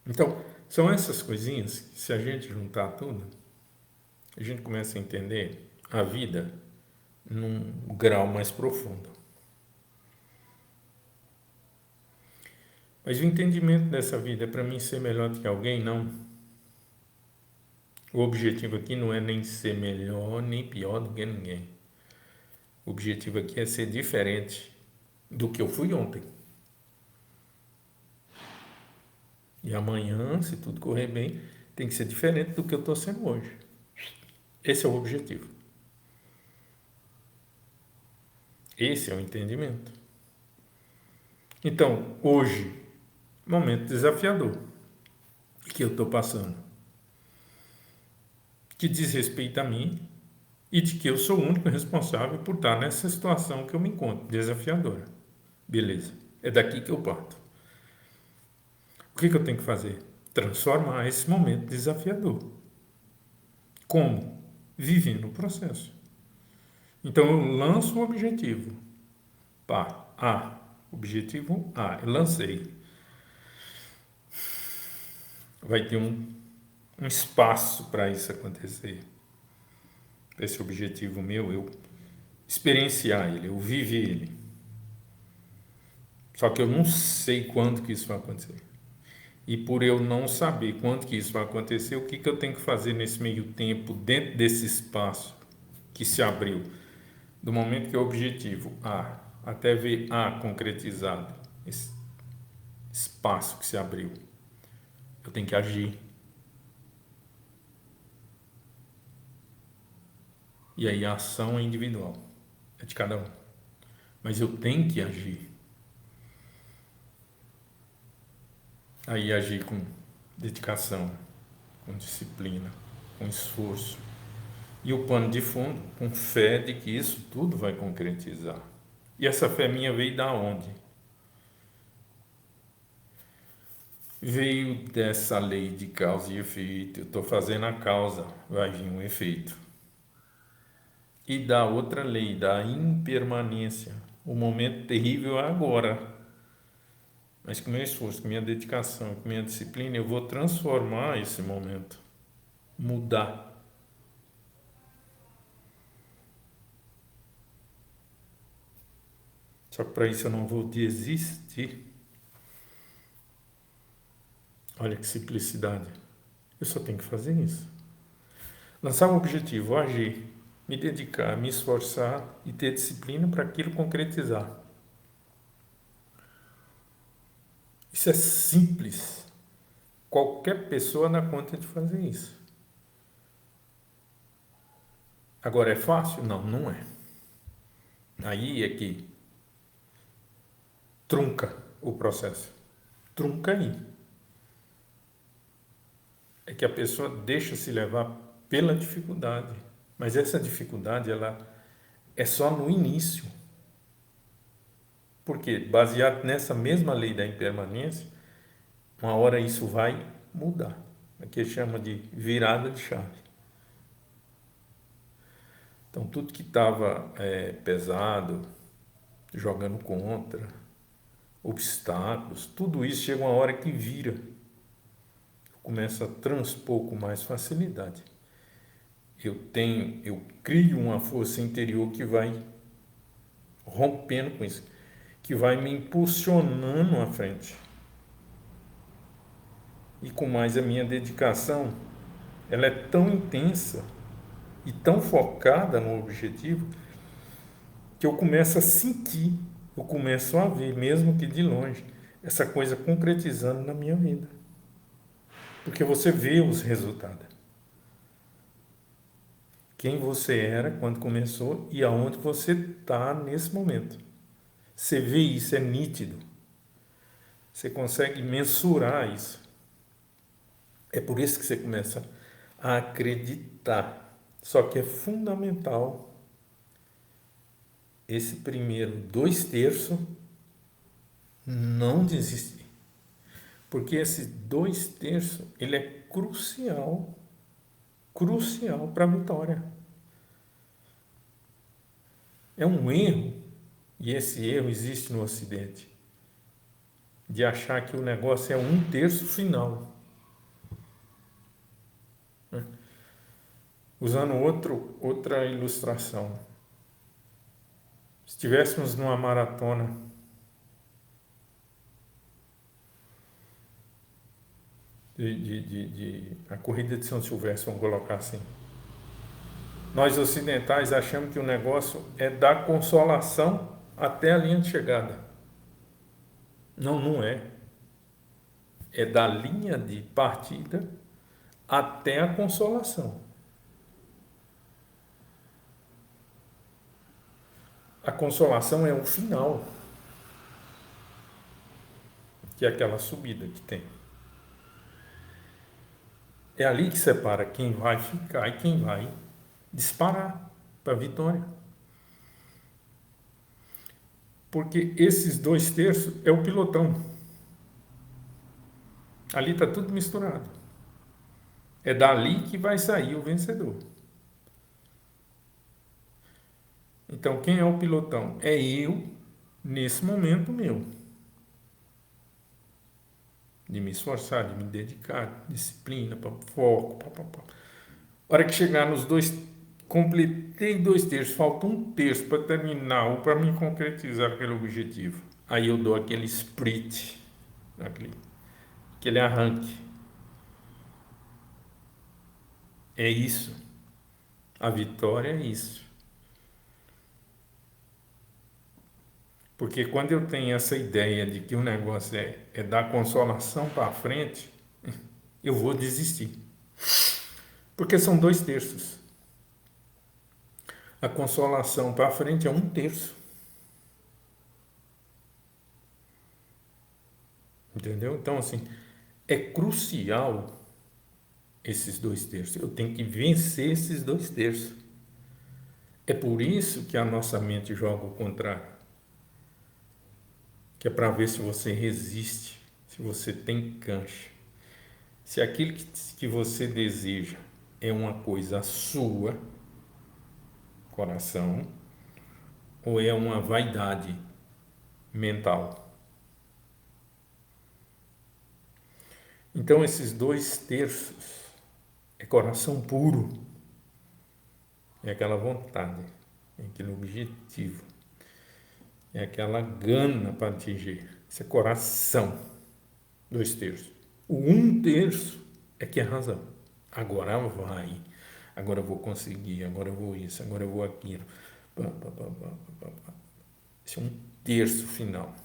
[SPEAKER 1] Então, são essas coisinhas que, se a gente juntar tudo, a gente começa a entender a vida num grau mais profundo. Mas o entendimento dessa vida é para mim ser melhor do que alguém? Não. O objetivo aqui não é nem ser melhor nem pior do que ninguém. O objetivo aqui é ser diferente do que eu fui ontem. E amanhã, se tudo correr bem, tem que ser diferente do que eu estou sendo hoje. Esse é o objetivo. Esse é o entendimento. Então, hoje, momento desafiador que eu estou passando, que diz respeito a mim e de que eu sou o único responsável por estar nessa situação que eu me encontro, desafiadora. Beleza, é daqui que eu parto. O que eu tenho que fazer? Transformar esse momento desafiador. Como? Vivendo o processo. Então eu lanço o objetivo. Pá, Objetivo A, eu lancei. Vai ter um espaço para isso acontecer. Esse objetivo meu, eu experienciar ele, eu viver ele. Só que eu não sei quando que isso vai acontecer. E por eu não saber quando que isso vai acontecer, o que eu tenho que fazer nesse meio tempo, dentro desse espaço que se abriu, do momento que é o objetivo A, até ver A concretizado, esse espaço que se abriu, eu tenho que agir. E aí a ação é individual, é de cada um. Mas eu tenho que agir. Aí agir com dedicação, com disciplina, com esforço. E o pano de fundo, com fé de que isso tudo vai concretizar. E essa fé minha veio da onde? Veio dessa lei de causa e efeito. Eu estou fazendo a causa, vai vir um efeito. E da outra lei, da impermanência. O momento terrível é agora. Mas com meu esforço, com minha dedicação, com minha disciplina, eu vou transformar esse momento. Mudar. Só que para isso eu não vou desistir. Olha que simplicidade. Eu só tenho que fazer isso. Lançar um objetivo, agir, me dedicar, me esforçar e ter disciplina para aquilo concretizar. Isso é simples. Qualquer pessoa dá conta de fazer isso. Agora é fácil? Não, não é. Aí é que trunca o processo. Trunca aí. É que a pessoa deixa se levar pela dificuldade. Mas essa dificuldade, ela é só no início. Porque, baseado nessa mesma lei da impermanência, uma hora isso vai mudar. Aqui chama de virada de chave. Então, tudo que estava pesado, jogando contra, obstáculos, tudo isso chega uma hora que vira. Começa a transpor com mais facilidade. Eu crio uma força interior que vai rompendo com isso, que vai me impulsionando à frente. E com mais a minha dedicação, ela é tão intensa e tão focada no objetivo que eu começo a sentir, eu começo a ver, mesmo que de longe, essa coisa concretizando na minha vida. Porque você vê os resultados. Quem você era quando começou e aonde você está nesse momento. Você vê isso, é nítido. Você consegue mensurar isso. É por isso que você começa a acreditar. Só que é fundamental esse primeiro 2/3 não desistir. Porque esse 2/3 ele é crucial para a vitória. É um erro, e esse erro existe no Ocidente, de achar que o negócio é 1/3 final. Usando outra ilustração. Se estivéssemos numa maratona, a corrida de São Silvestre, vamos colocar assim. Nós ocidentais achamos que o negócio é dar consolação até a linha de chegada. Não, não é. É da linha de partida até a consolação. A consolação é o final, que é aquela subida que tem. É ali que separa quem vai ficar e quem vai disparar para a vitória. Porque esses 2/3 é o pilotão. Ali está tudo misturado. É dali que vai sair o vencedor. Então, quem é o pilotão? É eu nesse momento meu, de me esforçar, de me dedicar, disciplina, foco, A hora que chegar nos dois, completei 2 terços, falta 1 terço para terminar ou para me concretizar aquele objetivo. Aí eu dou aquele sprint, aquele arranque. É isso. A vitória é isso. Porque quando eu tenho essa ideia de que o negócio é dar consolação para frente, eu vou desistir. Porque são 2 terços. A consolação para frente é 1 terço. Entendeu? Então, assim, é crucial esses 2 terços. Eu tenho que vencer esses 2 terços. É por isso que a nossa mente joga o contrário. Que é para ver se você resiste, se você tem cancha. Se aquilo que você deseja é uma coisa sua, coração, ou é uma vaidade mental. Então, esses 2 terços é coração puro, é aquela vontade, é aquele objetivo, é aquela gana para atingir. Isso é coração, 2 terços. O 1 terço é que é razão. Agora vai, agora eu vou conseguir, agora eu vou isso, agora eu vou aquilo. Esse é 1 terço final.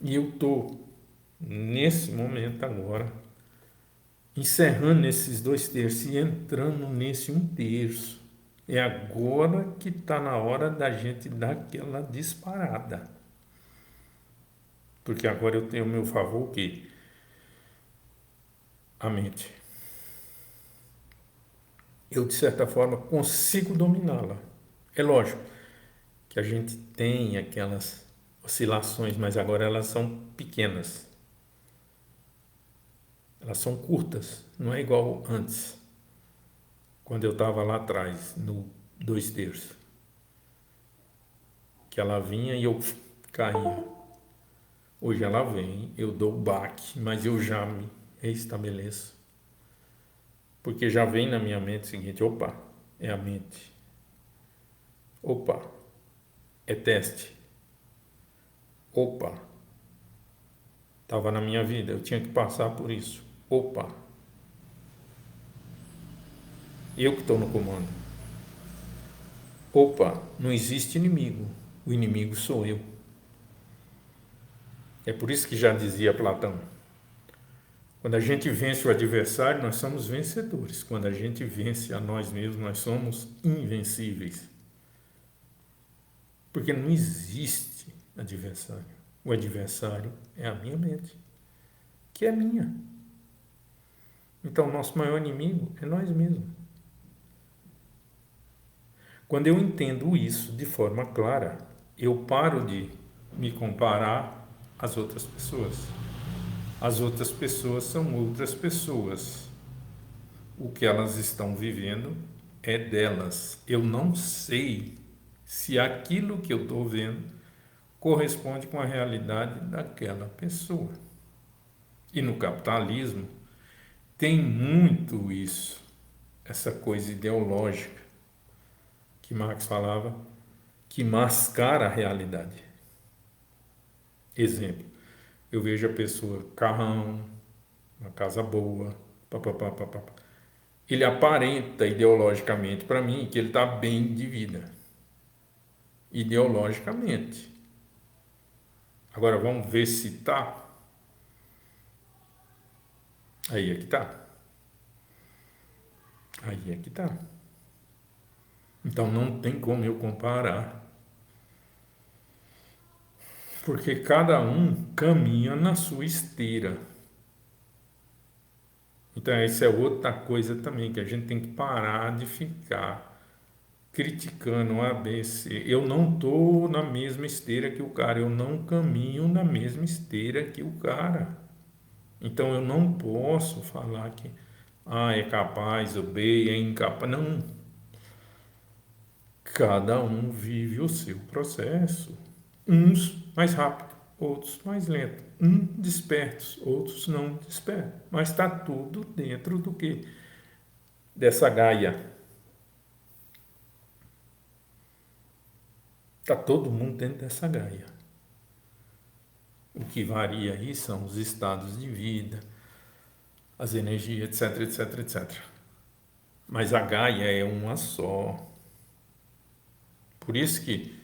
[SPEAKER 1] E eu estou, nesse momento agora, encerrando esses 2 terços e entrando nesse 1 terço. É agora que está na hora da gente dar aquela disparada. Porque agora eu tenho ao meu favor o quê? A mente. Eu, de certa forma, consigo dominá-la. É lógico que a gente tem aquelas oscilações, mas agora elas são pequenas. Elas são curtas, não é igual antes, quando eu estava lá atrás, no 2 terços. Que ela vinha e eu caía. Hoje ela vem, eu dou o baque, mas eu já me restabeleço. Porque já vem na minha mente o seguinte: opa, é a mente. Opa, é teste. Opa, estava na minha vida, eu tinha que passar por isso. Opa, eu que estou no comando. Opa, não existe inimigo, o inimigo sou eu. É por isso que já dizia Platão: quando a gente vence o adversário, nós somos vencedores. Quando a gente vence a nós mesmos, nós somos invencíveis. Porque não existe adversário. O adversário é a minha mente, que é minha. Então, nosso maior inimigo é nós mesmos. Quando eu entendo isso de forma clara, eu paro de me comparar às outras pessoas. As outras pessoas são outras pessoas. O que elas estão vivendo é delas. Eu não sei se aquilo que eu estou vendo corresponde com a realidade daquela pessoa. E no capitalismo tem muito isso, essa coisa ideológica que Marx falava, que mascara a realidade. Exemplo, eu vejo a pessoa, carrão, uma casa boa, papapá. Ele aparenta ideologicamente para mim que ele está bem de vida. Ideologicamente. Agora vamos ver se está. Aí é que está. Aí é que está. Então não tem como eu comparar. Porque cada um caminha na sua esteira. Então essa é outra coisa também, que a gente tem que parar de ficar criticando o ABC. Eu não estou na mesma esteira que o cara, eu não caminho na mesma esteira que o cara. Então eu não posso falar que A é capaz, o B é incapaz. Não. Cada um vive o seu processo. Uns mais rápido, outros mais lento. Uns despertos, outros não despertos. Mas está tudo dentro do quê? Dessa Gaia. Está todo mundo dentro dessa Gaia. O que varia aí são os estados de vida, as energias, etc, etc, etc. Mas a Gaia é uma só. Por isso que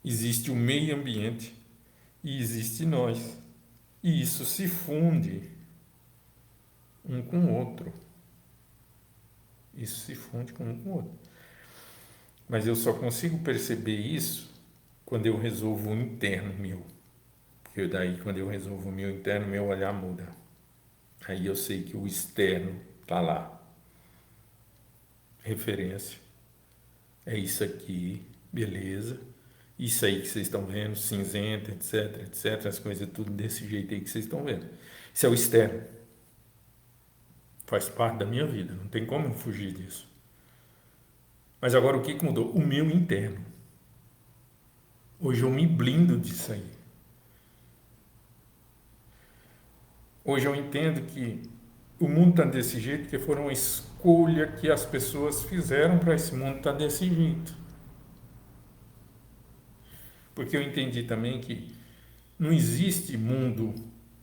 [SPEAKER 1] existe o meio ambiente e existe nós. E isso se funde um com o outro. Isso se funde com um com o outro. Mas eu só consigo perceber isso quando eu resolvo o interno meu. Porque daí, quando eu resolvo o meu interno, meu olhar muda. Aí eu sei que o externo está lá. Referência. É isso aqui, beleza. Isso aí que vocês estão vendo, cinzenta, etc, etc. As coisas tudo desse jeito aí que vocês estão vendo. Isso é o externo. Faz parte da minha vida, não tem como eu fugir disso. Mas agora o que mudou? O meu interno. Hoje eu me blindo disso aí. Hoje eu entendo que o mundo está desse jeito porque foram uma escolha que as pessoas fizeram para esse mundo estar desse jeito. Porque eu entendi também que não existe mundo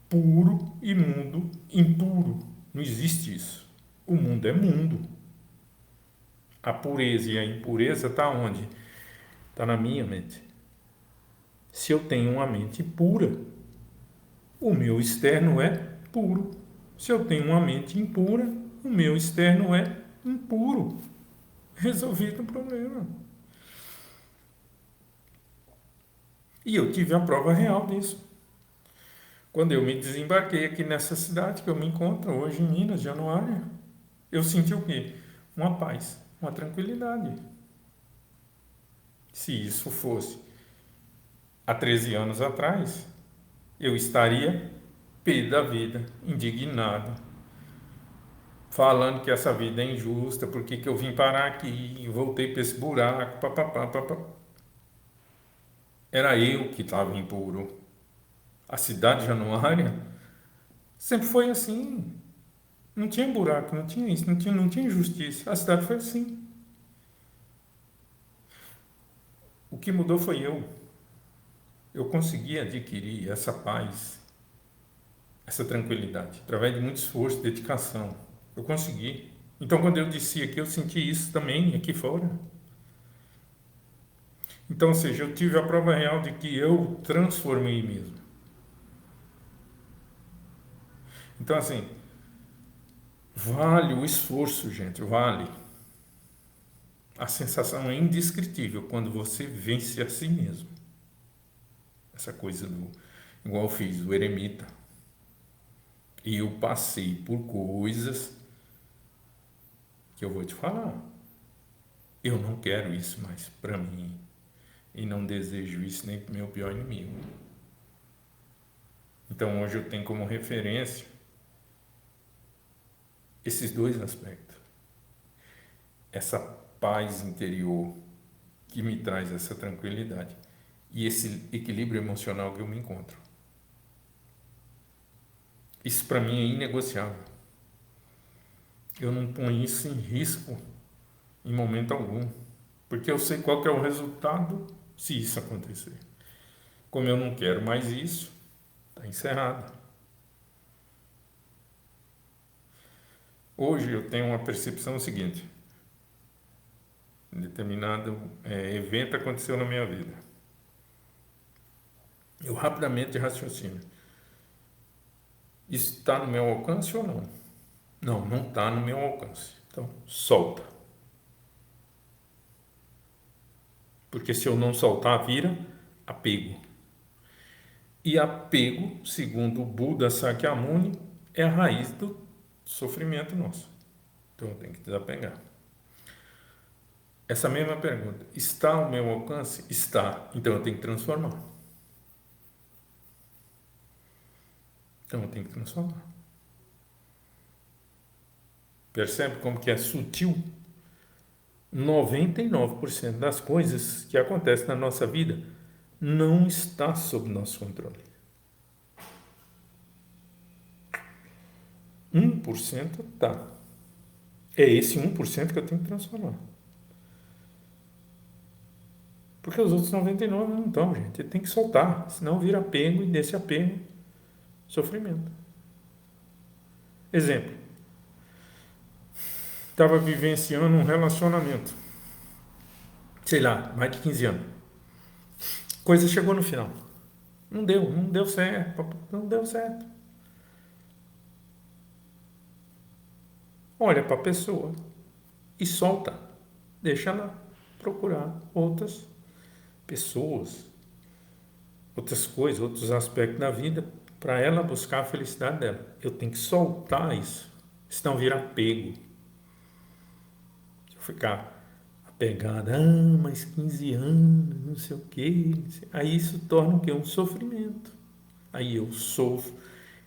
[SPEAKER 1] puro e mundo impuro. Não existe isso. O mundo é mundo. A pureza e a impureza está onde? Está na minha mente. Se eu tenho uma mente pura, o meu externo é puro. Se eu tenho uma mente impura, o meu externo é impuro. Resolvido o problema. E eu tive a prova real disso. Quando eu me desembarquei aqui nessa cidade que eu me encontro hoje em Minas, Januária, eu senti o quê? Uma paz, uma tranquilidade. Se isso fosse há 13 anos atrás, eu estaria pé da vida, indignado, falando que essa vida é injusta, porque que eu vim parar aqui, voltei para esse buraco, papapá, papapá. Era eu que estava impuro. A cidade de Januária sempre foi assim. Não tinha buraco, não tinha isso, não tinha injustiça. A cidade foi assim. O que mudou foi eu. Eu consegui adquirir essa paz, essa tranquilidade, através de muito esforço, dedicação. Eu consegui. Então, quando eu disse aqui, eu senti isso também aqui fora. Então, ou seja, eu tive a prova real de que eu transformei mesmo. Então, assim, vale o esforço, gente, vale. A sensação é indescritível quando você vence a si mesmo. Essa coisa do, igual eu fiz, o eremita. E eu passei por coisas que eu vou te falar. Eu não quero isso mais para mim. E não desejo isso nem para o meu pior inimigo. Então hoje eu tenho como referência esses dois aspectos. Essa paz interior que me traz essa tranquilidade. E esse equilíbrio emocional que eu me encontro. Isso para mim é inegociável. Eu não ponho isso em risco em momento algum. Porque eu sei qual que é o resultado se isso acontecer. Como eu não quero mais isso, está encerrado. Hoje eu tenho uma percepção seguinte. Um determinado evento aconteceu na minha vida. Eu rapidamente raciocino. Isso está no meu alcance ou não? Não, não está no meu alcance. Então, solta. Porque se eu não soltar, vira apego. E apego, segundo o Buda Sakyamuni, é a raiz do sofrimento nosso. Então eu tenho que desapegar. Essa mesma pergunta, está ao meu alcance? Está. Então eu tenho que transformar. Então eu tenho que transformar. Percebe como que é sutil? 99% das coisas que acontecem na nossa vida não está sob nosso controle. 1% tá. É esse 1% que eu tenho que transformar. Porque os outros 99% não estão, gente. Tem que soltar, senão vira apego e desse apego, sofrimento. Exemplo. Estava vivenciando um relacionamento. Sei lá, mais de 15 anos. Coisa chegou no final. Não deu certo, não deu certo. Olha para a pessoa e solta. Deixa ela procurar outras pessoas, outras coisas, outros aspectos da vida para ela buscar a felicidade dela. Eu tenho que soltar isso, senão vira apego. Se eu ficar apegado, mas 15 anos, não sei o quê, aí isso torna o quê? Um sofrimento. Aí eu sofro,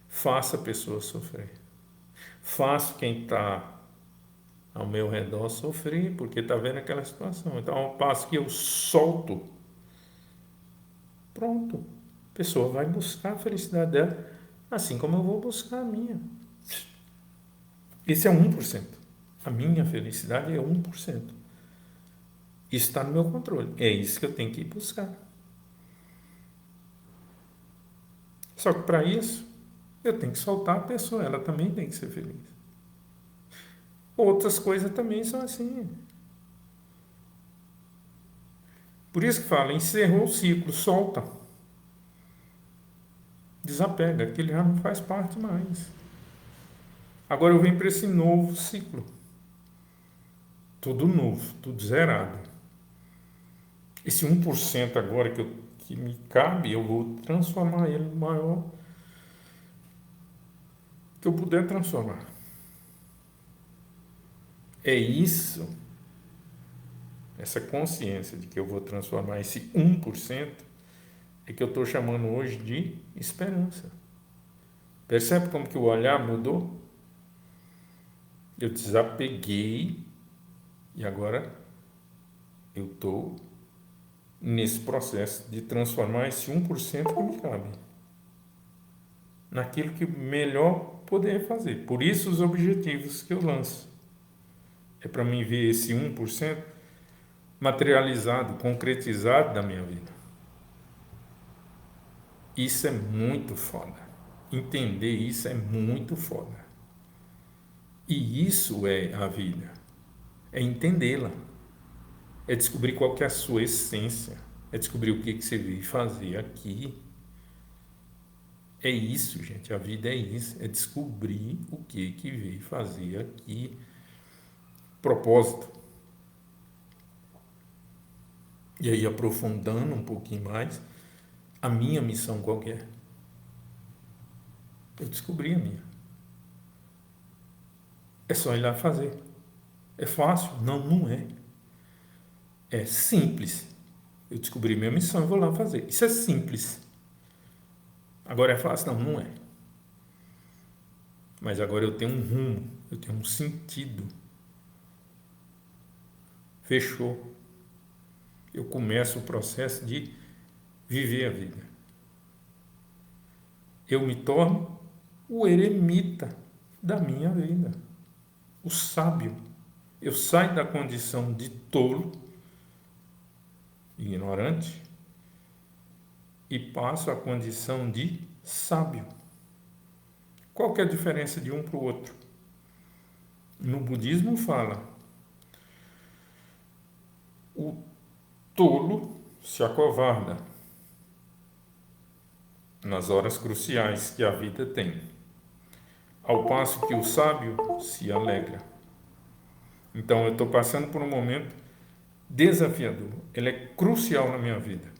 [SPEAKER 1] faço a pessoa sofrer. Faço quem está ao meu redor sofrer, porque está vendo aquela situação. Então, ao passo que eu solto, pronto, a pessoa vai buscar a felicidade dela, assim como eu vou buscar a minha. Esse é 1%. A minha felicidade é 1%. Isso está no meu controle. É isso que eu tenho que ir buscar. Só que para isso, eu tenho que soltar a pessoa. Ela também tem que ser feliz. Outras coisas também são assim. Por isso que fala, encerrou o ciclo, solta. Desapega, aquele já não faz parte mais. Agora eu venho para esse novo ciclo. Tudo novo, tudo zerado. Esse 1% agora que me cabe, eu vou transformar ele no maior que eu puder transformar. É isso, essa consciência de que eu vou transformar esse 1%, é que eu estou chamando hoje de esperança. Percebe como que o olhar mudou? Eu desapeguei e agora eu estou nesse processo de transformar esse 1% que me cabe naquilo que melhor poder fazer. Por isso os objetivos que eu lanço. É para mim ver esse 1% materializado, concretizado da minha vida. Isso é muito foda. Entender isso é muito foda. E isso é a vida. É entendê-la. É descobrir qual que é a sua essência. É descobrir o que você veio fazer aqui. É isso, gente. A vida é isso. É descobrir o que veio fazer aqui. Propósito. E aí, aprofundando um pouquinho mais, a minha missão qual que é? Eu descobri a minha. É só ir lá fazer. É fácil? Não, não é. É simples. Eu descobri minha missão e vou lá fazer. Isso é simples. Agora é fácil? Não, não é. Mas agora eu tenho um rumo, eu tenho um sentido. Fechou. Eu começo o processo de viver a vida. Eu me torno o eremita da minha vida. O sábio. Eu saio da condição de tolo, ignorante, e passo à condição de sábio. Qual que é a diferença de um para o outro? No budismo fala, o tolo se acovarda nas horas cruciais que a vida tem, ao passo que o sábio se alegra. Então eu estou passando por um momento desafiador, ele é crucial na minha vida.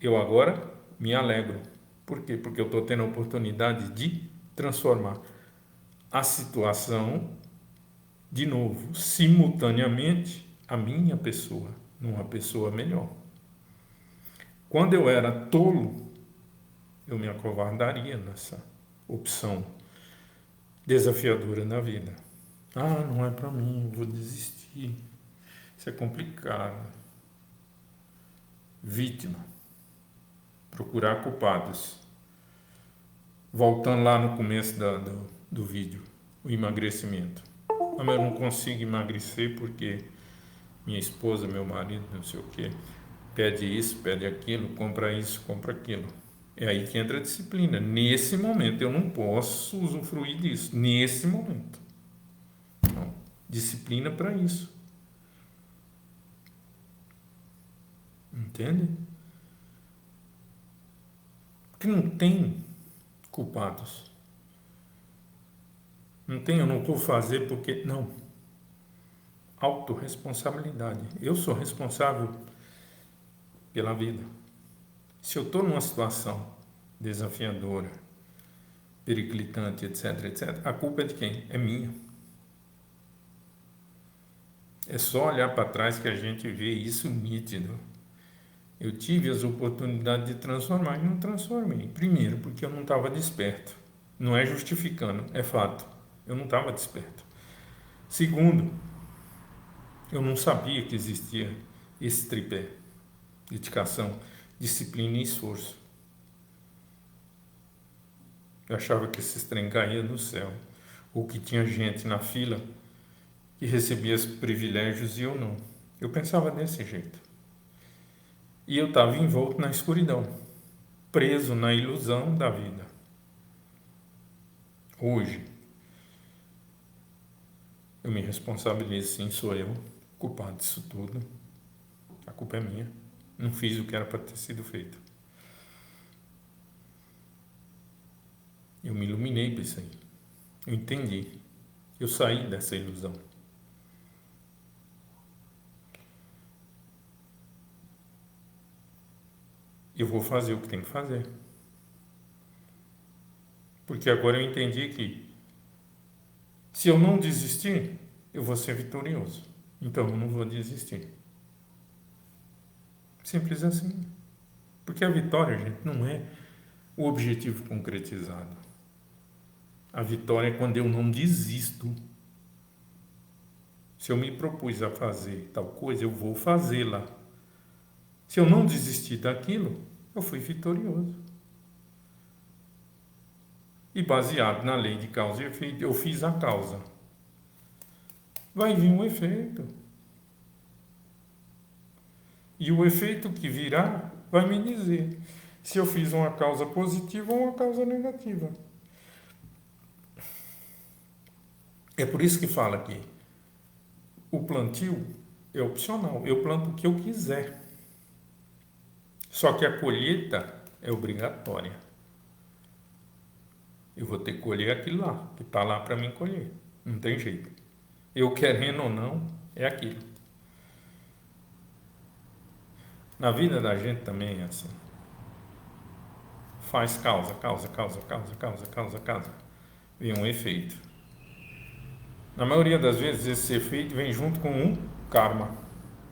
[SPEAKER 1] Eu agora me alegro. Por quê? Porque eu estou tendo a oportunidade de transformar a situação, de novo, simultaneamente, a minha pessoa numa pessoa melhor. Quando eu era tolo, eu me acovardaria nessa opção desafiadora na vida. Não é para mim, eu vou desistir. Isso é complicado. Vítima. Procurar culpados. Voltando lá no começo do vídeo, o emagrecimento. Mas eu não consigo emagrecer porque minha esposa, meu marido, não sei o quê, pede isso, pede aquilo, compra isso, compra aquilo. É aí que entra a disciplina. Nesse momento, eu não posso usufruir disso. Nesse momento. Não. Disciplina para isso. Entende? Porque não tem culpados. Não tem, eu não vou fazer porque... Não. Autorresponsabilidade. Eu sou responsável pela vida. Se eu estou numa situação desafiadora, periclitante, etc, etc, a culpa é de quem? É minha. É só olhar para trás que a gente vê isso nítido. Eu tive as oportunidades de transformar e não transformei. Primeiro, porque eu não estava desperto. Não é justificando, é fato. Eu não estava desperto. Segundo, eu não sabia que existia esse tripé. Dedicação, disciplina e esforço. Eu achava que esses trem caía do céu. Ou que tinha gente na fila que recebia os privilégios e eu não. Eu pensava desse jeito. E eu estava envolto na escuridão, preso na ilusão da vida. Hoje, eu me responsabilizo, sim, sou eu, culpado disso tudo. A culpa é minha. Não fiz o que era para ter sido feito. Eu me iluminei para isso aí. Eu entendi. Eu saí dessa ilusão. Eu vou fazer o que tem que fazer. Porque agora eu entendi que se eu não desistir, eu vou ser vitorioso. Então eu não vou desistir. Simples assim. Porque a vitória, gente, não é o objetivo concretizado. A vitória é quando eu não desisto. Se eu me propus a fazer tal coisa, eu vou fazê-la. Se eu não desistir daquilo, eu fui vitorioso. E baseado na lei de causa e efeito, eu fiz a causa. Vai vir um efeito. E o efeito que virá vai me dizer se eu fiz uma causa positiva ou uma causa negativa. É por isso que fala aqui, o plantio é opcional. Eu planto o que eu quiser. Só que a colheita é obrigatória. Eu vou ter que colher aquilo lá, que está lá para mim colher. Não tem jeito. Eu querendo ou não, é aquilo. Na vida da gente também é assim. Faz causa. Vem um efeito. Na maioria das vezes, esse efeito vem junto com um karma.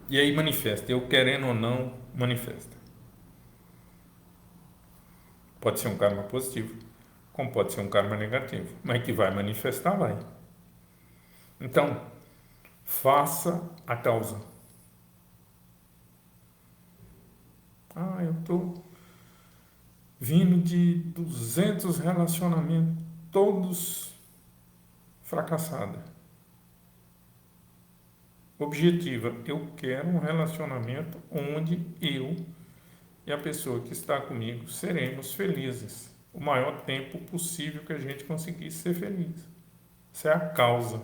[SPEAKER 1] E aí manifesta. Eu querendo ou não, manifesta. Pode ser um karma positivo, como pode ser um karma negativo. Mas que vai manifestar, vai. Então, faça a causa. Eu estou vindo de 200 relacionamentos, todos fracassados. Objetiva, eu quero um relacionamento onde eu e a pessoa que está comigo seremos felizes. O maior tempo possível que a gente conseguisse ser feliz. Essa é a causa.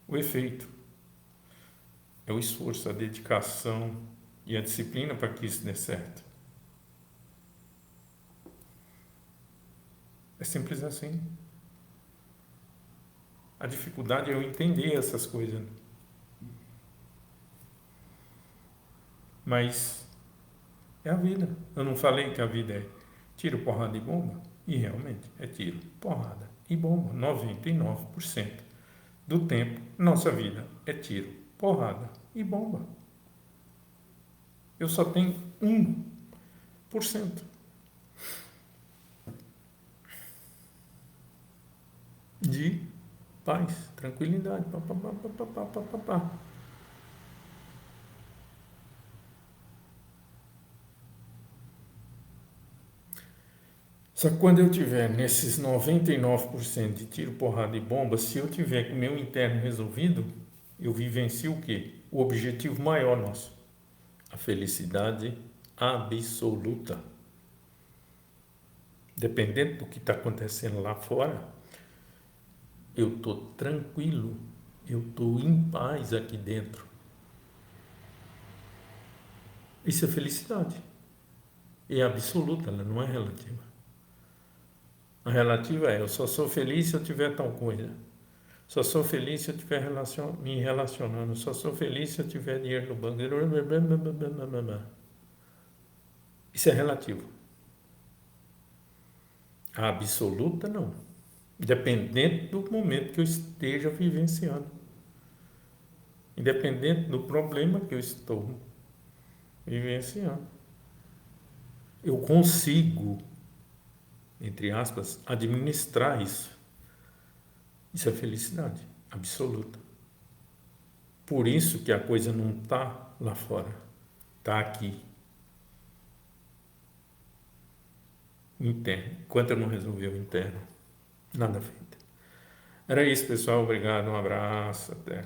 [SPEAKER 1] O efeito é o esforço, a dedicação e a disciplina para que isso dê certo. É simples assim. A dificuldade é eu entender essas coisas. Mas é a vida. Eu não falei que a vida é tiro, porrada e bomba? E realmente é tiro, porrada e bomba. 99% do tempo, nossa vida é tiro, porrada e bomba. Eu só tenho 1% de Paz, tranquilidade, pá, pá, pá, pá, pá, pá, pá, pá. Só que quando eu tiver nesses 99% de tiro, porrada e bomba, se eu tiver com o meu interno resolvido, eu vivencio o quê? O objetivo maior nosso, a felicidade absoluta. Dependendo do que está acontecendo lá fora, eu estou tranquilo, eu estou em paz aqui dentro. Isso é felicidade. É absoluta, ela não é relativa. A relativa é: eu só sou feliz se eu tiver tal coisa. Só sou feliz se eu estiver me relacionando. Só sou feliz se eu tiver dinheiro no banco. Isso é relativo. A absoluta, não. Independente do momento que eu esteja vivenciando. Independente do problema que eu estou vivenciando. Eu consigo, entre aspas, administrar isso. Isso é felicidade absoluta. Por isso que a coisa não está lá fora, está aqui, interno. Enquanto eu não resolver o interno, nada feito. Era isso, pessoal. Obrigado, um abraço, até.